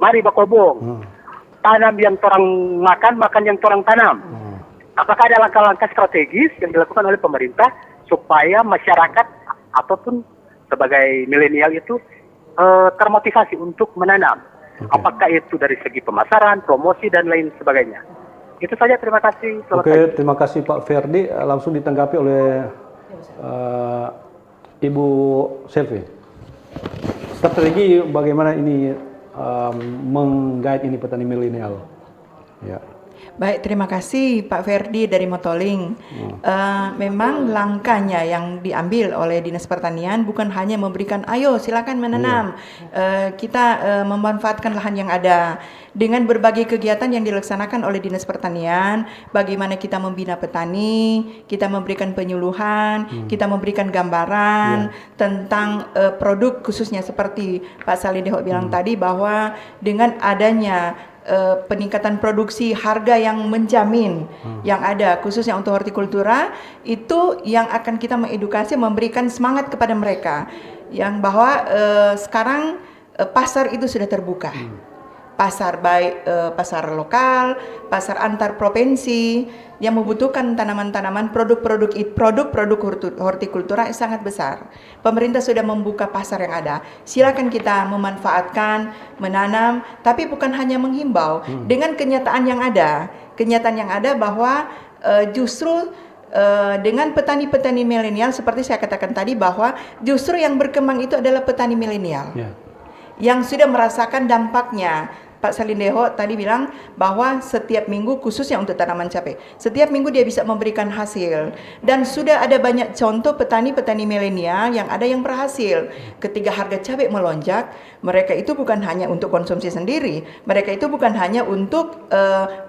mari bakobong, tanam yang torang makan, makan yang torang tanam. Apakah ada langkah-langkah strategis yang dilakukan oleh pemerintah supaya masyarakat ataupun sebagai milenial itu termotivasi untuk menanam? Apakah itu dari segi pemasaran, promosi, dan lain sebagainya? Itu saja, terima kasih. Oke, terima kasih Pak Ferdi. Langsung ditanggapi oleh Ibu Selvi. Strategi bagaimana ini menggait ini petani milenial? Ya. Baik, terima kasih Pak Ferdi dari Motoling. Memang langkahnya yang diambil oleh Dinas Pertanian bukan hanya memberikan, ayo silakan menanam. Kita memanfaatkan lahan yang ada dengan berbagai kegiatan yang dilaksanakan oleh Dinas Pertanian. Bagaimana kita membina petani, kita memberikan penyuluhan, kita memberikan gambaran tentang produk khususnya seperti Pak Salindeho bilang tadi, bahwa dengan adanya peningkatan produksi, harga yang menjamin yang ada khususnya untuk hortikultura, itu yang akan kita mengedukasi, memberikan semangat kepada mereka yang bahwa sekarang pasar itu sudah terbuka. Pasar baik pasar lokal, pasar antar provinsi yang membutuhkan tanaman-tanaman, produk hortikultura sangat besar. Pemerintah sudah membuka pasar yang ada. Silakan kita memanfaatkan, menanam, tapi bukan hanya menghimbau, dengan kenyataan yang ada. Kenyataan yang ada bahwa justru dengan petani-petani milenial, seperti saya katakan tadi, bahwa justru yang berkembang itu adalah petani milenial. Yang sudah merasakan dampaknya. Pak Salindeho tadi bilang bahwa setiap minggu, khususnya untuk tanaman cabai, setiap minggu dia bisa memberikan hasil. Dan sudah ada banyak contoh petani-petani milenial yang ada yang berhasil. Ketika harga cabai melonjak, mereka itu bukan hanya untuk konsumsi sendiri, mereka itu bukan hanya untuk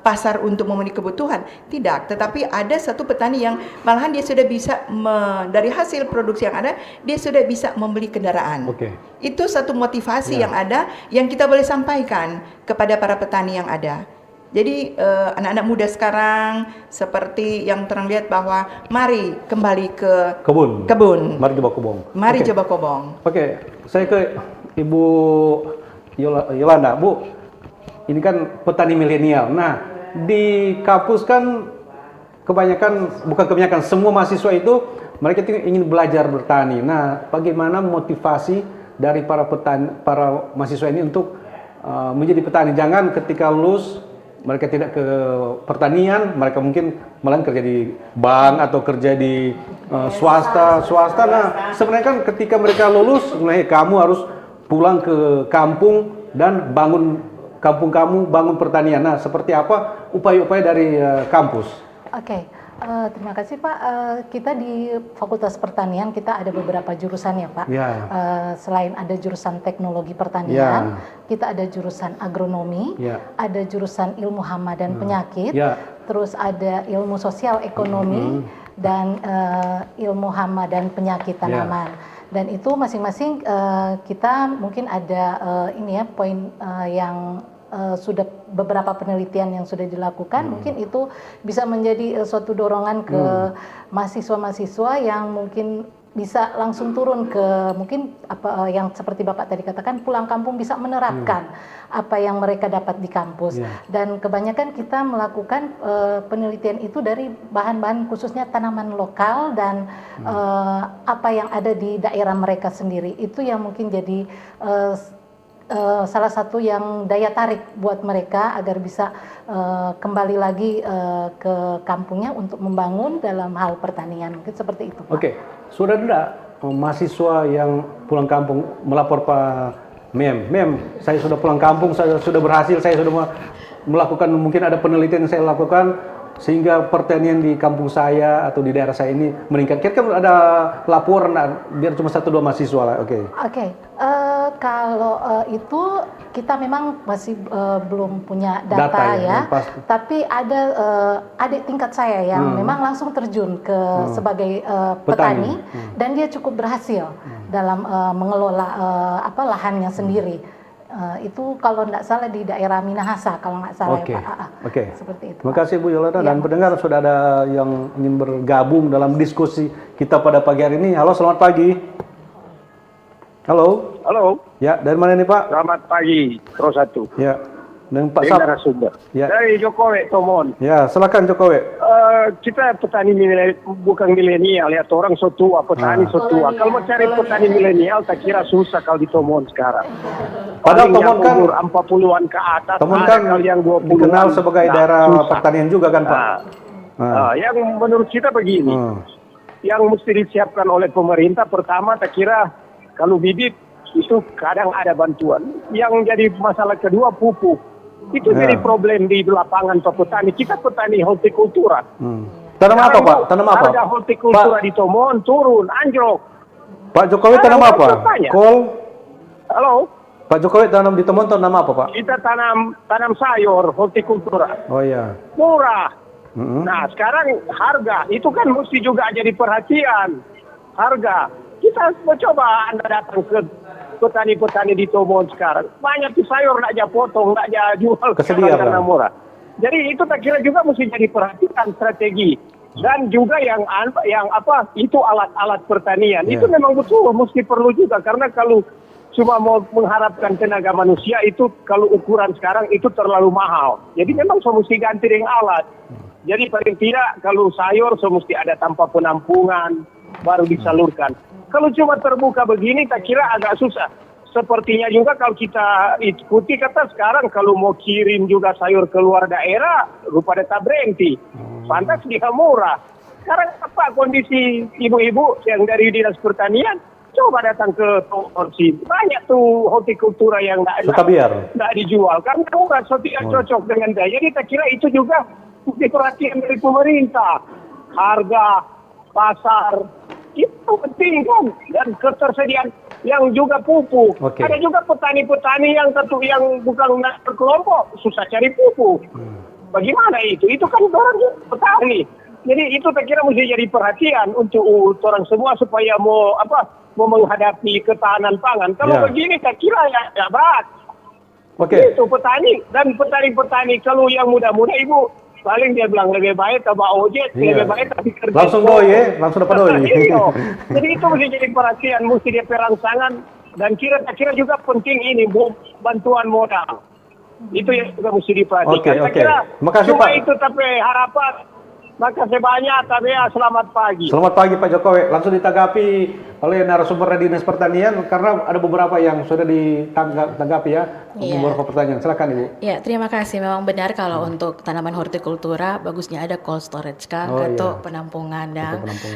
pasar untuk memenuhi kebutuhan, tidak. Tetapi ada satu petani yang malahan dia sudah bisa dari hasil produksi yang ada, dia sudah bisa membeli kendaraan. Itu satu motivasi yang ada, yang kita boleh sampaikan kepada para petani yang ada. Jadi anak-anak muda sekarang seperti yang terang lihat bahwa mari kembali ke kebun. Mari coba kobong. Mari coba kobong. Oke, saya ke Ibu Yolanda. Bu, ini kan petani milenial. Nah, di kampus kan kebanyakan semua mahasiswa itu mereka ingin belajar bertani. Nah, bagaimana motivasi dari para mahasiswa ini untuk menjadi petani? Jangan ketika lulus mereka tidak ke pertanian, mereka mungkin malah kerja di bank atau kerja di swasta. Nah, sebenarnya kan ketika mereka lulus, kamu harus pulang ke kampung dan bangun kampung kamu, bangun pertanian. Nah, seperti apa upaya-upaya dari kampus? Terima kasih Pak. Kita di Fakultas Pertanian kita ada beberapa jurusan ya Pak. Selain ada jurusan teknologi pertanian, kita ada jurusan agronomi, ada jurusan ilmu hama dan penyakit, terus ada ilmu sosial ekonomi dan ilmu hama dan penyakit tanaman. Dan itu masing-masing kita mungkin ada poin yang sudah beberapa penelitian yang sudah dilakukan, mungkin itu bisa menjadi suatu dorongan ke mahasiswa-mahasiswa yang mungkin bisa langsung turun ke mungkin apa yang seperti Bapak tadi katakan, pulang kampung bisa menerapkan apa yang mereka dapat di kampus. Dan kebanyakan kita melakukan penelitian itu dari bahan-bahan khususnya tanaman lokal dan apa yang ada di daerah mereka sendiri. Itu yang mungkin jadi salah satu yang daya tarik buat mereka agar bisa kembali lagi ke kampungnya untuk membangun dalam hal pertanian, mungkin seperti itu. Oke, sudah ada mahasiswa yang pulang kampung melapor Pak Mem, saya sudah pulang kampung, saya sudah berhasil, saya sudah melakukan, mungkin ada penelitian yang saya lakukan sehingga pertanian di kampung saya atau di daerah saya ini meningkat. Kira-kira ada laporan, biar cuma 1-2 mahasiswa lah. Oke. Kalau itu kita memang masih belum punya data ya. Tapi ada adik tingkat saya yang memang langsung terjun ke sebagai petani dan dia cukup berhasil dalam mengelola lahannya sendiri. Itu kalau tidak salah di daerah Minahasa kalau nggak salah ya Pak. Oke. Seperti itu. Terima kasih Bu Yolanda dan pendengar, sudah ada yang ingin bergabung dalam diskusi kita pada pagi hari ini. Halo, selamat pagi. Halo. Halo. Ya, dari mana ini Pak? Selamat pagi, Pro 1. Ya. Dan Pak Sab. Narasumber. Ya. Dari Jokowi Tomon. Ya, silakan Jokowi. Kita petani bukan milenial ya, orang so tua, petani so tua. Kalau mau cari petani milenial, tak kira susah kalau di Tomon sekarang. Padahal Tomon kan umur 40-an ke atas, Tomon kan yang 20-an dikenal sebagai daerah pertanian juga kan Pak. Yang menurut kita begini, yang mesti disiapkan oleh pemerintah pertama, tak kira kalau bibit itu kadang ada bantuan. Yang jadi masalah kedua pupuk. Itu jadi problem di lapangan petani. Kita petani hortikultura. Tanam apa Pak? Tanam apa? Harga hortikultura di Tomon turun, anjlok. Pak Jokowi tanam apa? Kol? Halo? Pak Jokowi tanam di Tomon tanam apa Pak? Kita tanam sayur, hortikultura. Oh iya. Murah. Nah sekarang harga, itu kan mesti juga jadi perhatian. Harga. Kita coba Anda datang ke petani-petani di Tomon sekarang. Banyak tuh sayur nggak aja potong, nggak aja jual karena murah. Jadi itu tak kira juga mesti jadi perhatian strategi. Dan juga yang itu alat-alat pertanian. Itu memang betul mesti perlu juga, karena kalau cuma mau mengharapkan tenaga manusia itu kalau ukuran sekarang itu terlalu mahal. Jadi memang mesti ganti dengan alat. Jadi paling tidak kalau sayur mesti ada tanpa penampungan baru disalurkan. Kalau cuma terbuka begini, tak kira agak susah. Sepertinya juga kalau kita ikuti kata sekarang, kalau mau kirim juga sayur keluar daerah, rupa data berhenti. Pantas dia murah. Sekarang apa kondisi ibu-ibu yang dari Dinas Pertanian? Coba datang ke Torsi. Banyak tuh hortikultura yang nggak dijual. Karena murah, tidak cocok dengan daya. Jadi tak kira itu juga perhatian dari pemerintah. Harga, pasar, itu penting kan, dan ketersediaan yang juga pupuk. Ada juga petani-petani yang bukan berkelompok susah cari pupuk. Bagaimana itu? Itu kan orang petani. Jadi itu saya kira mesti jadi perhatian untuk orang semua supaya mau menghadapi ketahanan pangan. Kalau begini saya kira ya berat. Itu petani dan petani-petani kalau yang muda-muda Ibu paling dia bilang lebih baik bawa ojek, lebih baik tapi kerja. Langsung dapat doi. Jadi itu mesti jadi perhatian, mesti dia perangsangan dan kira juga penting ini bantuan modal. Itu yang juga mesti diperhatikan. Saya kira makasih Pak. Itu tapi harapan. Makasih banyak, tapi selamat pagi. Selamat pagi Pak Jokowi. Langsung ditanggapi oleh narasumber Dinas Pertanian karena ada beberapa yang sudah ditanggapi ya. Beberapa pertanyaan. Silakan Ibu. Ya, terima kasih. Memang benar kalau untuk tanaman hortikultura bagusnya ada cold storage kan atau penampungan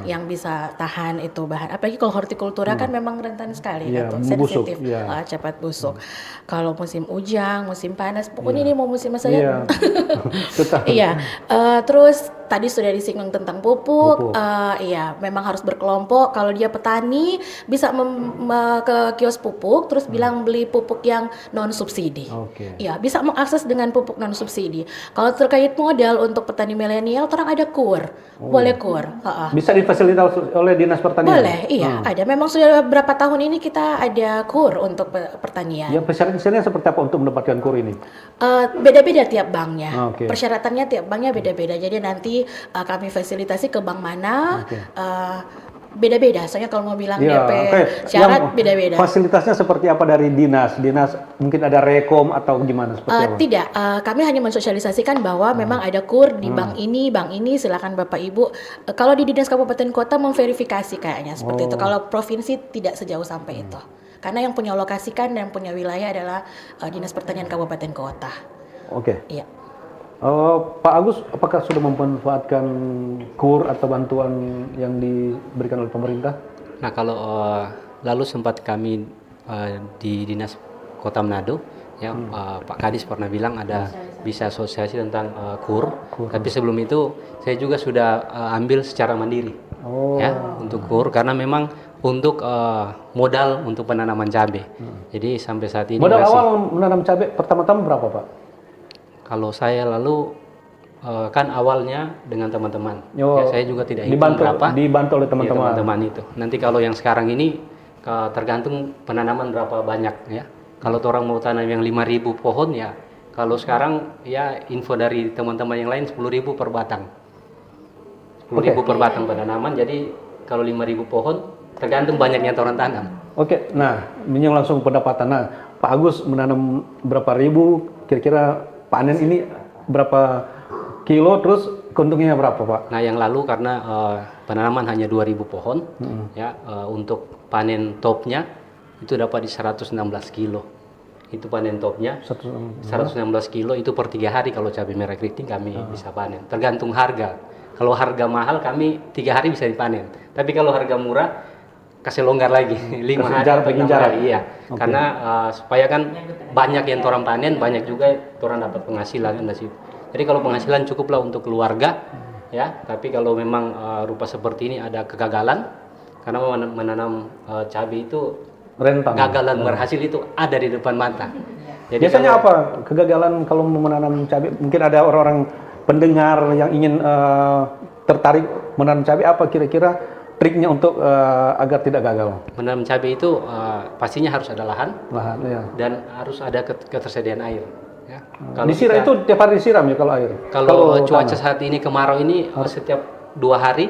yang bisa tahan itu bahan. Apalagi kalau hortikultura kan memang rentan sekali atau sensitif, cepat busuk. Kalau musim hujan, musim panas, pokoknya ini mau musim saya. Iya. Terus tadi sudah disinggung tentang pupuk. Memang harus berkelompok. Kalau dia petani bisa ke kios pupuk terus bilang beli pupuk yang non subsidi. Ya, bisa mengakses dengan pupuk non subsidi. Kalau terkait modal untuk petani milenial, orang ada KUR. Boleh KUR. Bisa difasilitasi oleh Dinas Pertanian. Boleh, iya, ada. Memang sudah berapa tahun ini kita ada KUR untuk pertanian. Ya, persyaratannya seperti apa untuk mendapatkan KUR ini? Beda-beda tiap banknya. Persyaratannya tiap banknya beda-beda. Jadi nanti kami fasilitasi ke bank mana. Beda-beda, soalnya kalau mau bilang DP syarat beda-beda. Fasilitasnya seperti apa dari dinas? Dinas mungkin ada rekom atau gimana seperti apa? Tidak, kami hanya mensosialisasikan bahwa memang ada KUR di bank ini, silakan Bapak Ibu. Kalau di Dinas Kabupaten Kota memverifikasi kayaknya seperti itu. Kalau provinsi tidak sejauh sampai itu. Karena yang punya lokasikan dan punya wilayah adalah Dinas Pertanian Kabupaten Kota. Oke. Iya. Pak Agus, apakah sudah memanfaatkan KUR atau bantuan yang diberikan oleh pemerintah? Nah, kalau lalu sempat kami di Dinas Kota Manado, ya Pak Kadis pernah bilang ada bisa asosiasi tentang KUR, tapi sebelum itu saya juga sudah ambil secara mandiri, ya untuk KUR karena memang untuk modal untuk penanaman cabai. Jadi sampai saat ini modal awal menanam cabai pertama-tama berapa, Pak? Kalau saya lalu kan awalnya dengan teman-teman, ya, saya juga tidak hitung berapa. Dibantu oleh teman-teman. Ya, teman-teman itu. Nanti kalau yang sekarang ini tergantung penanaman berapa banyak ya. Kalau orang mau tanam yang 5.000 pohon ya, kalau sekarang ya info dari teman-teman yang lain 10.000 per batang. 10.000 per batang penanaman. Jadi kalau 5.000 pohon tergantung banyaknya orang tanam. Oke, nah menyinggung langsung pendapatan. Nah, Pak Agus menanam berapa ribu, kira-kira panen ini berapa kilo, terus keuntungannya berapa, Pak? Nah, yang lalu karena penanaman hanya 2.000 pohon, ya untuk panen topnya itu dapat di 116 kilo. Itu panen topnya. 116 kilo itu per 3 hari kalau cabai merah keriting kami bisa panen. Tergantung harga. Kalau harga mahal kami 3 hari bisa dipanen. Tapi kalau harga murah kasih longgar lagi 5 hari atau 6 hari. Iya. Okay. Karena supaya kan banyak yang orang panen, banyak juga orang dapat penghasilan kan dari situ. Jadi kalau penghasilan cukuplah untuk keluarga, ya. Tapi kalau memang rupa seperti ini ada kegagalan, karena menanam cabai itu rentang. Gagalan berhasil itu ada di depan mata. Jadi biasanya apa kegagalan kalau menanam cabai? Mungkin ada orang-orang pendengar yang ingin tertarik menanam cabai, apa kira-kira triknya untuk agar tidak gagal? Menanam cabai itu pastinya harus ada lahan ya. Dan harus ada ketersediaan air. Ya. Kalau disiram itu tiap hari disiram ya kalau air? Kalau cuaca saat ini kemarau ini setiap 2 hari.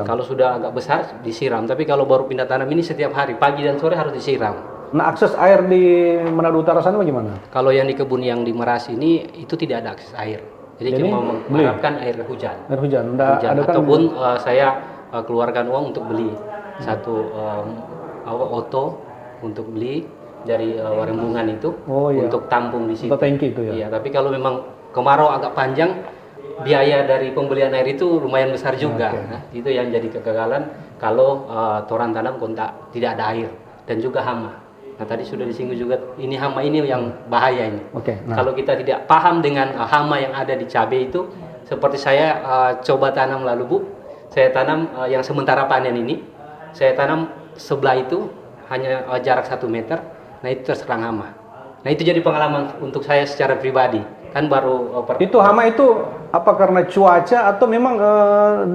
Kalau sudah agak besar disiram. Tapi kalau baru pindah tanam ini setiap hari pagi dan sore harus disiram. Nah, akses air di Manado Utara sana bagaimana? Kalau yang di kebun yang di Meras ini itu tidak ada akses air. Jadi cuma mengharapkan air hujan. Air hujan. Ataupun saya keluarkan uang untuk beli satu oto untuk beli dari Warembungan itu untuk tampung di situ. Tangki itu ya. Iya, tapi kalau memang kemarau agak panjang, biaya dari pembelian air itu lumayan besar juga. Nah, itu yang jadi kegagalan kalau toran tanam kontak tidak ada air dan juga hama. Nah, tadi sudah disinggung juga ini hama ini yang bahaya ini. Kalau kita tidak paham dengan hama yang ada di cabai itu, seperti saya coba tanam lalu Bu, saya tanam yang sementara panen ini, saya tanam sebelah itu hanya jarak 1 meter, nah itu terserang hama. Nah itu jadi pengalaman untuk saya secara pribadi, kan baru itu hama itu apa karena cuaca atau memang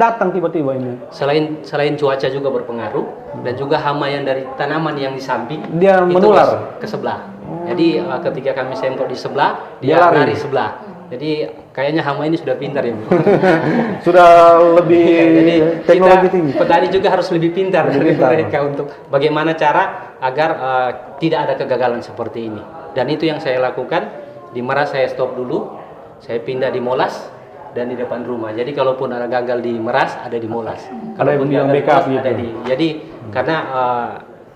datang tiba-tiba ini? Selain cuaca juga berpengaruh dan juga hama yang dari tanaman yang di samping dia menular ke sebelah. Jadi ketika kami semprot di sebelah, dia lari sebelah. Jadi kayaknya hama ini sudah pintar ya Bu. Sudah lebih jadi teknologi tinggi. Petani juga harus lebih pintar dari mereka untuk bagaimana cara agar tidak ada kegagalan seperti ini. Dan itu yang saya lakukan. Di Meras saya stop dulu, saya pindah di Molas dan di depan rumah. Jadi kalaupun ada gagal di Meras, ada di Molas. Kalaupun yang backup gitu. Ada di. Jadi karena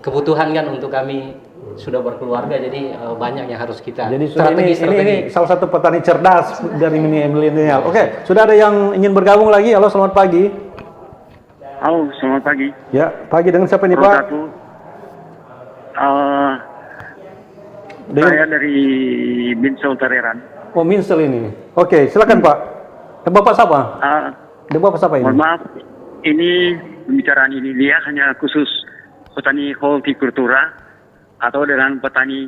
kebutuhan kan untuk kami sudah berkeluarga, jadi banyak yang harus kita. Jadi ini salah satu petani cerdas dari milenial. Oke, sudah ada yang ingin bergabung lagi. Halo, selamat pagi. Halo, selamat pagi. Ya, pagi dengan siapa ini Pak? Saya dari Minsel Tereran. Oh, Minsel ini. Oke, silakan Pak. Bapak siapa? Bapak siapa ini? Mohon maaf, ini pembicaraan ini dia hanya khusus petani hortikultura atau dengan petani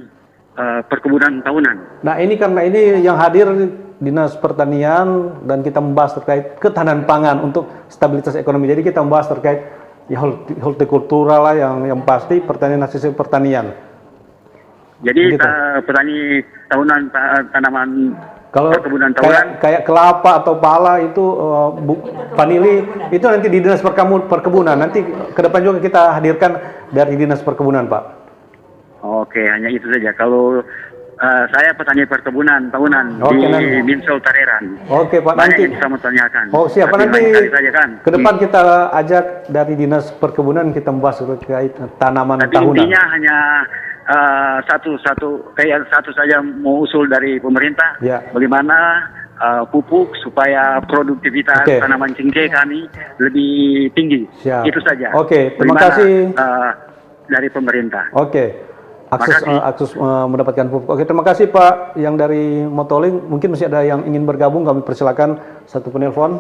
perkebunan tahunan. Nah, ini karena ini yang hadir Dinas Pertanian dan kita membahas terkait ketahanan pangan untuk stabilitas ekonomi. Jadi kita membahas terkait ya hortikultura lah yang pasti pertanian hasil pertanian. Jadi gitu. Petani tahunan tanaman kalau perkebunan tahunan kayak kelapa atau pala itu vanili itu nanti di Dinas Perkebunan. Nanti ke depan juga kita hadirkan dari Dinas Perkebunan, Pak. Oke, hanya itu saja. Kalau Saya petani perkebunan tahunan Oke, di nanti. Minsel Tareran. Oke Pak, Banyak nanti. yang bisa mau tanyakan. Oh siapa Tapi nanti lain kali saja kan. ke depan kita ajak dari Dinas Perkebunan kita membahas terkait tanaman Tapi tahunan. intinya hanya satu saja mau usul dari pemerintah. Ya. Bagaimana pupuk supaya produktivitas Oke. tanaman cengkeh kami lebih tinggi. Siap. Itu saja. Oke, terima Bagaimana, kasih. Dari pemerintah. Oke. Akses Makasih. mendapatkan pupuk. Oke, terima kasih Pak yang dari Motoling. Mungkin masih ada yang ingin bergabung, kami persilakan satu penelpon.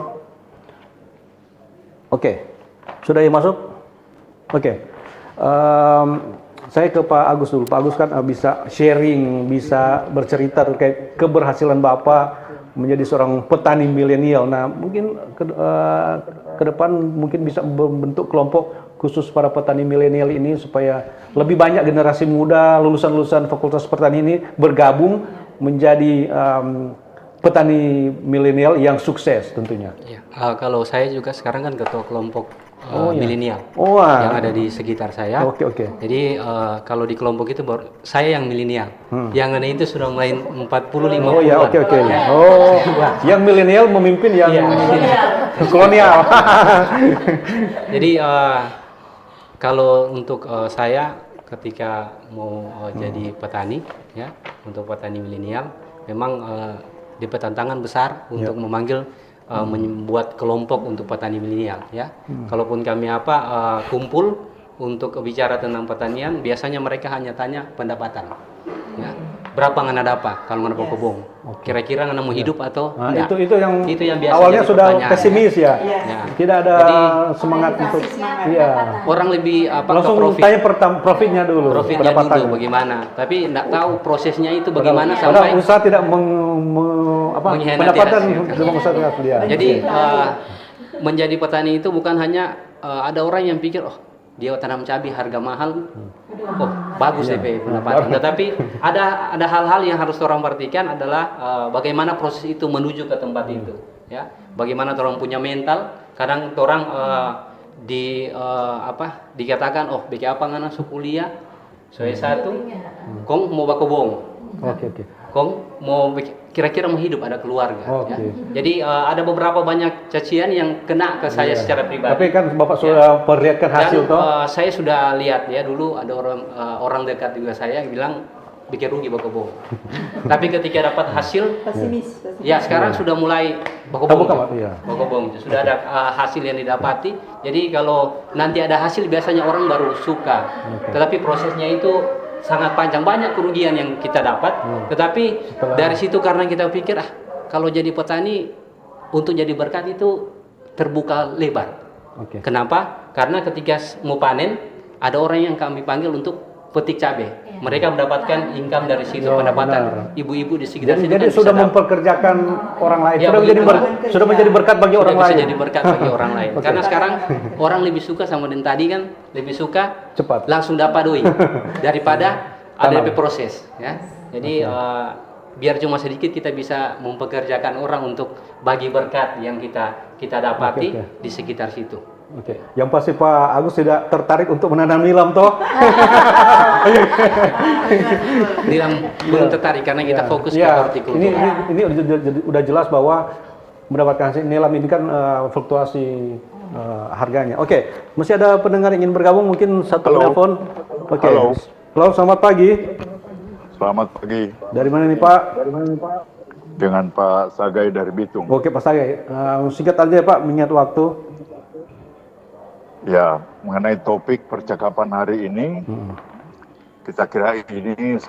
Oke, sudah yang masuk? Oke, saya ke Pak Agus dulu. Pak Agus kan bisa sharing, bisa bercerita terkait keberhasilan Bapak menjadi seorang petani milenial. Nah, mungkin ke depan mungkin bisa membentuk kelompok khusus para petani milenial ini supaya lebih banyak generasi muda lulusan-lulusan Fakultas Pertanian ini bergabung menjadi petani milenial yang sukses tentunya. Ya, kalau saya juga sekarang kan ketua kelompok Oh, iya. milenial Oh, yang ada di sekitar saya. Oke. Jadi kalau di kelompok itu saya yang milenial. Yang lain itu sudah mulai 40-50. Oh ya, oke. Oh, yang milenial memimpin yang kolonial. Jadi kalau untuk saya ketika mau jadi petani, ya untuk petani milenial, memang dapat tantangan besar untuk memanggil membuat kelompok untuk petani milenial, ya. Kalaupun kami kumpul untuk bicara tentang pertanian, biasanya mereka hanya tanya pendapatan, ya. Berapa ngana dapat kalau ngana kebun? Kira-kira ngana mau hidup atau enggak? Itu yang biasa awalnya jadi sudah pertanyaan, pesimis ya. Tidak ada Jadi, semangat untuk orang lebih langsung ke profit. tanya profitnya dulu, Profitnya pendapatannya. dulu bagaimana, tapi enggak tahu prosesnya itu bagaimana Padahal sampai usaha tidak mengkhianati pendapatan hasil. tidak usaha tidak dia. Jadi menjadi petani itu bukan hanya ada orang yang pikir dia tanam cabai harga mahal, bagus DP pendapatan. Tetapi ada hal-hal yang harus orang perhatikan adalah bagaimana proses itu menuju ke tempat itu, ya. Bagaimana orang punya mental. Kadang orang dikatakan bagi apa ngana kuliah soal satu, kong mau bakobong. Oke. Kong mau kira-kira mau hidup ada keluarga. Ya. Jadi ada beberapa banyak cacian yang kena ke saya secara pribadi. Tapi kan Bapak sudah perlihatkan hasil toh. Saya sudah lihat ya dulu ada orang dekat juga saya yang bilang bikin rugi bakobong. Tapi ketika dapat hasil, ya sekarang sudah mulai bakobong. Bakobong sudah ada hasil yang didapati. Jadi kalau nanti ada hasil biasanya orang baru suka. Tetapi prosesnya itu sangat panjang, banyak kerugian yang kita dapat. Tetapi dari situ karena kita pikir kalau jadi petani untuk jadi berkat itu terbuka lebar. Kenapa? Karena ketika mau panen ada orang yang kami panggil untuk petik cabai. Mereka mendapatkan income dari situ, pendapatan ibu-ibu di sekitar situ. Jadi sudah mempekerjakan orang lain. Ya, sudah menjadi berkat bagi orang lain. Bisa jadi berkat bagi orang lain. Karena sekarang orang lebih suka sama yang tadi kan, lebih suka cepat langsung dapat doi daripada ada DP proses, ya. Jadi biar cuma sedikit kita bisa mempekerjakan orang untuk bagi berkat yang kita dapati di sekitar situ. Oke, yang pasti Pak Agus tidak tertarik untuk menanam nilam toh? Nilam belum tertarik karena kita fokus ke hortikultura. Ini udah jelas bahwa mendapatkan hasil nilam ini kan fluktuasi harganya. Oke, masih ada pendengar yang ingin bergabung, mungkin satu telepon. Oke. Halo, selamat pagi. Selamat pagi. Dari mana nih Pak? Dengan Pak Sagai dari Bitung. Oke Pak Sagai, singkat aja Pak, mengingat waktu. Ya, mengenai topik percakapan hari ini, kita kira ini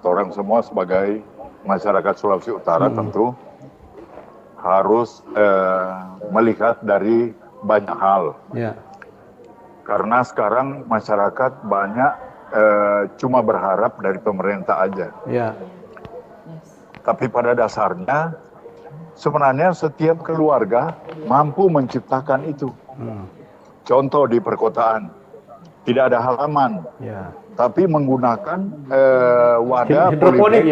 orang semua sebagai masyarakat Sulawesi Utara tentu harus melihat dari banyak hal. Karena sekarang masyarakat banyak cuma berharap dari pemerintah aja. Tapi pada dasarnya sebenarnya setiap keluarga mampu menciptakan itu. Contoh di perkotaan, tidak ada halaman, tapi menggunakan wadah hidroponik,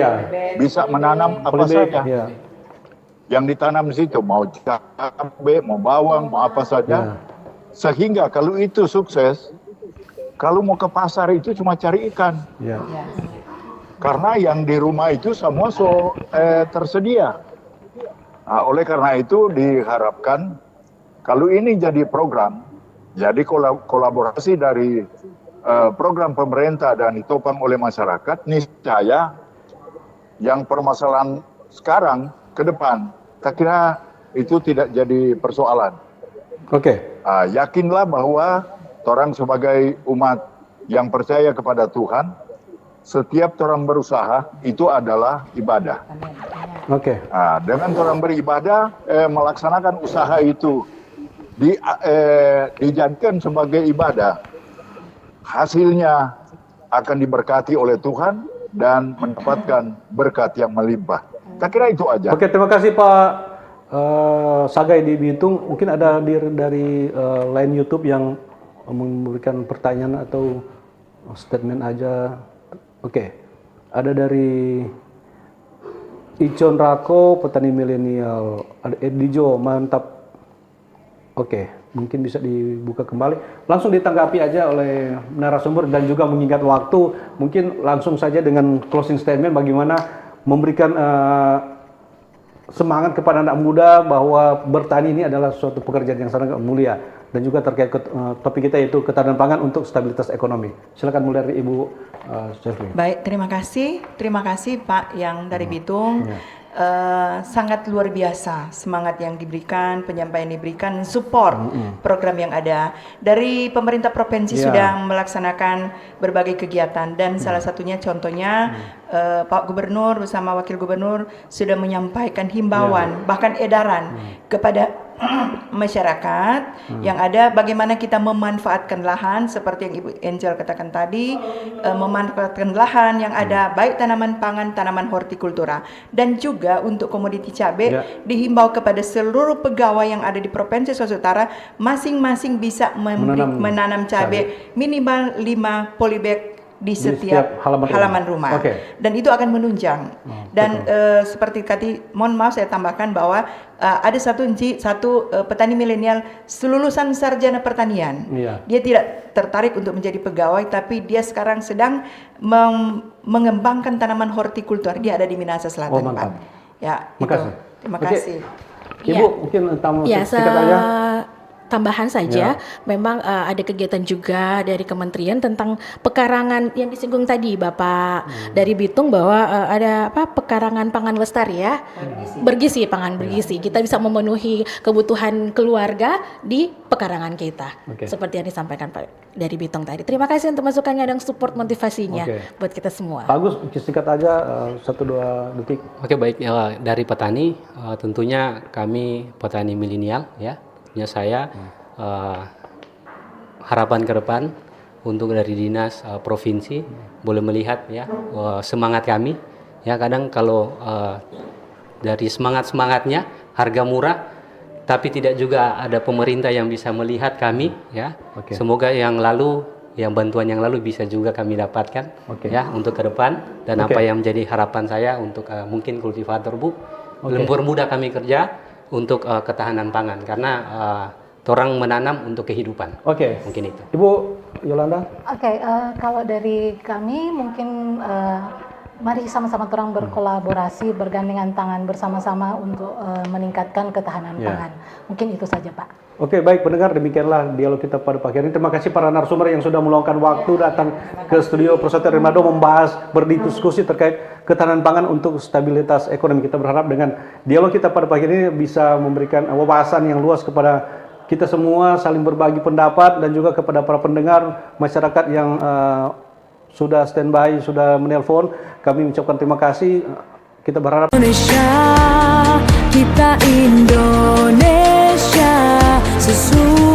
bisa menanam apa saja. Yang ditanam di situ, mau cabai, mau bawang, mau apa saja. Sehingga kalau itu sukses, kalau mau ke pasar itu cuma cari ikan. Karena yang di rumah itu semua tersedia. Nah, oleh karena itu diharapkan kalau ini jadi program, jadi kolaborasi dari program pemerintah dan ditopang oleh masyarakat, niscaya yang permasalahan sekarang ke depan, saya kira itu tidak jadi persoalan. Oke. Yakinlah bahwa orang sebagai umat yang percaya kepada Tuhan, setiap orang berusaha itu adalah ibadah. Oke. Dengan orang beribadah, melaksanakan usaha itu dijadikan sebagai ibadah, hasilnya akan diberkati oleh Tuhan dan mendapatkan berkat yang melimpah. Saya kira itu aja. Oke, terima kasih Pak Sagai di Bitung. Mungkin ada dari line YouTube yang memberikan pertanyaan atau statement aja. Oke, ada dari Icon Rako, petani milenial. Ada Edijo, mantap. Oke, mungkin bisa dibuka kembali. Langsung ditanggapi aja oleh narasumber dan juga mengingat waktu. Mungkin langsung saja dengan closing statement bagaimana memberikan semangat kepada anak muda bahwa bertani ini adalah suatu pekerjaan yang sangat mulia. Dan juga terkait topik kita yaitu ketahanan pangan untuk stabilitas ekonomi. Silakan mulai dari Ibu Shirley. Baik, terima kasih Pak yang dari Bitung. Sangat luar biasa semangat yang diberikan, penyampaian diberikan, support program yang ada dari pemerintah provinsi sudah melaksanakan berbagai kegiatan dan salah satunya contohnya Pak Gubernur bersama Wakil Gubernur sudah menyampaikan himbauan bahkan edaran kepada masyarakat yang ada bagaimana kita memanfaatkan lahan seperti yang Ibu Angel katakan tadi, memanfaatkan lahan yang ada baik tanaman pangan, tanaman hortikultura dan juga untuk komoditi cabai dihimbau kepada seluruh pegawai yang ada di Provinsi Sulawesi Utara masing-masing bisa menanam cabai minimal 5 polybag di setiap halaman rumah. Dan itu akan menunjang. Dan seperti tadi, mohon maaf saya tambahkan bahwa ada satu petani milenial lulusan sarjana pertanian. Dia tidak tertarik untuk menjadi pegawai, tapi dia sekarang sedang mengembangkan tanaman hortikultur. Dia ada di Minahasa Selatan, Pak. Ya, itu. Terima kasih. Ibu mungkin sedikit aja. Tambahan saja, memang ada kegiatan juga dari kementerian tentang pekarangan yang disinggung tadi Bapak dari Bitung bahwa ada pekarangan pangan lestari ya, bergizi, pangan bergizi. Kita bisa memenuhi kebutuhan keluarga di pekarangan kita, seperti yang disampaikan Pak dari Bitung tadi. Terima kasih untuk masukannya dan support motivasinya buat kita semua. Bagus, singkat aja 1-2 detik. Oke, baik ya, dari petani tentunya kami petani milenial ya. Saya harapan ke depan untuk dari dinas provinsi boleh melihat ya semangat kami ya. Kadang kalau dari semangatnya harga murah tapi tidak juga ada pemerintah yang bisa melihat kami ya. Semoga yang bantuan yang lalu bisa juga kami dapatkan ya untuk ke depan dan apa yang menjadi harapan saya untuk mungkin kultivator mempermudah kami kerja untuk ketahanan pangan karena orang menanam untuk kehidupan. Mungkin itu. Ibu Yolanda. Kalau dari kami mungkin mari sama-sama orang berkolaborasi, bergandengan tangan bersama-sama untuk meningkatkan ketahanan pangan. Mungkin itu saja, Pak. Baik pendengar, demikianlah dialog kita pada pagi hari ini. Terima kasih para narasumber yang sudah meluangkan waktu datang ke studio Persatuan Rimado membahas, berdiskusi terkait ketahanan pangan untuk stabilitas ekonomi. Kita berharap dengan dialog kita pada pagi ini bisa memberikan wawasan yang luas kepada kita semua, saling berbagi pendapat dan juga kepada para pendengar masyarakat yang sudah standby, sudah menelpon. Kami mengucapkan terima kasih. Kita berharap Indonesia, kita Indonesia, sesuai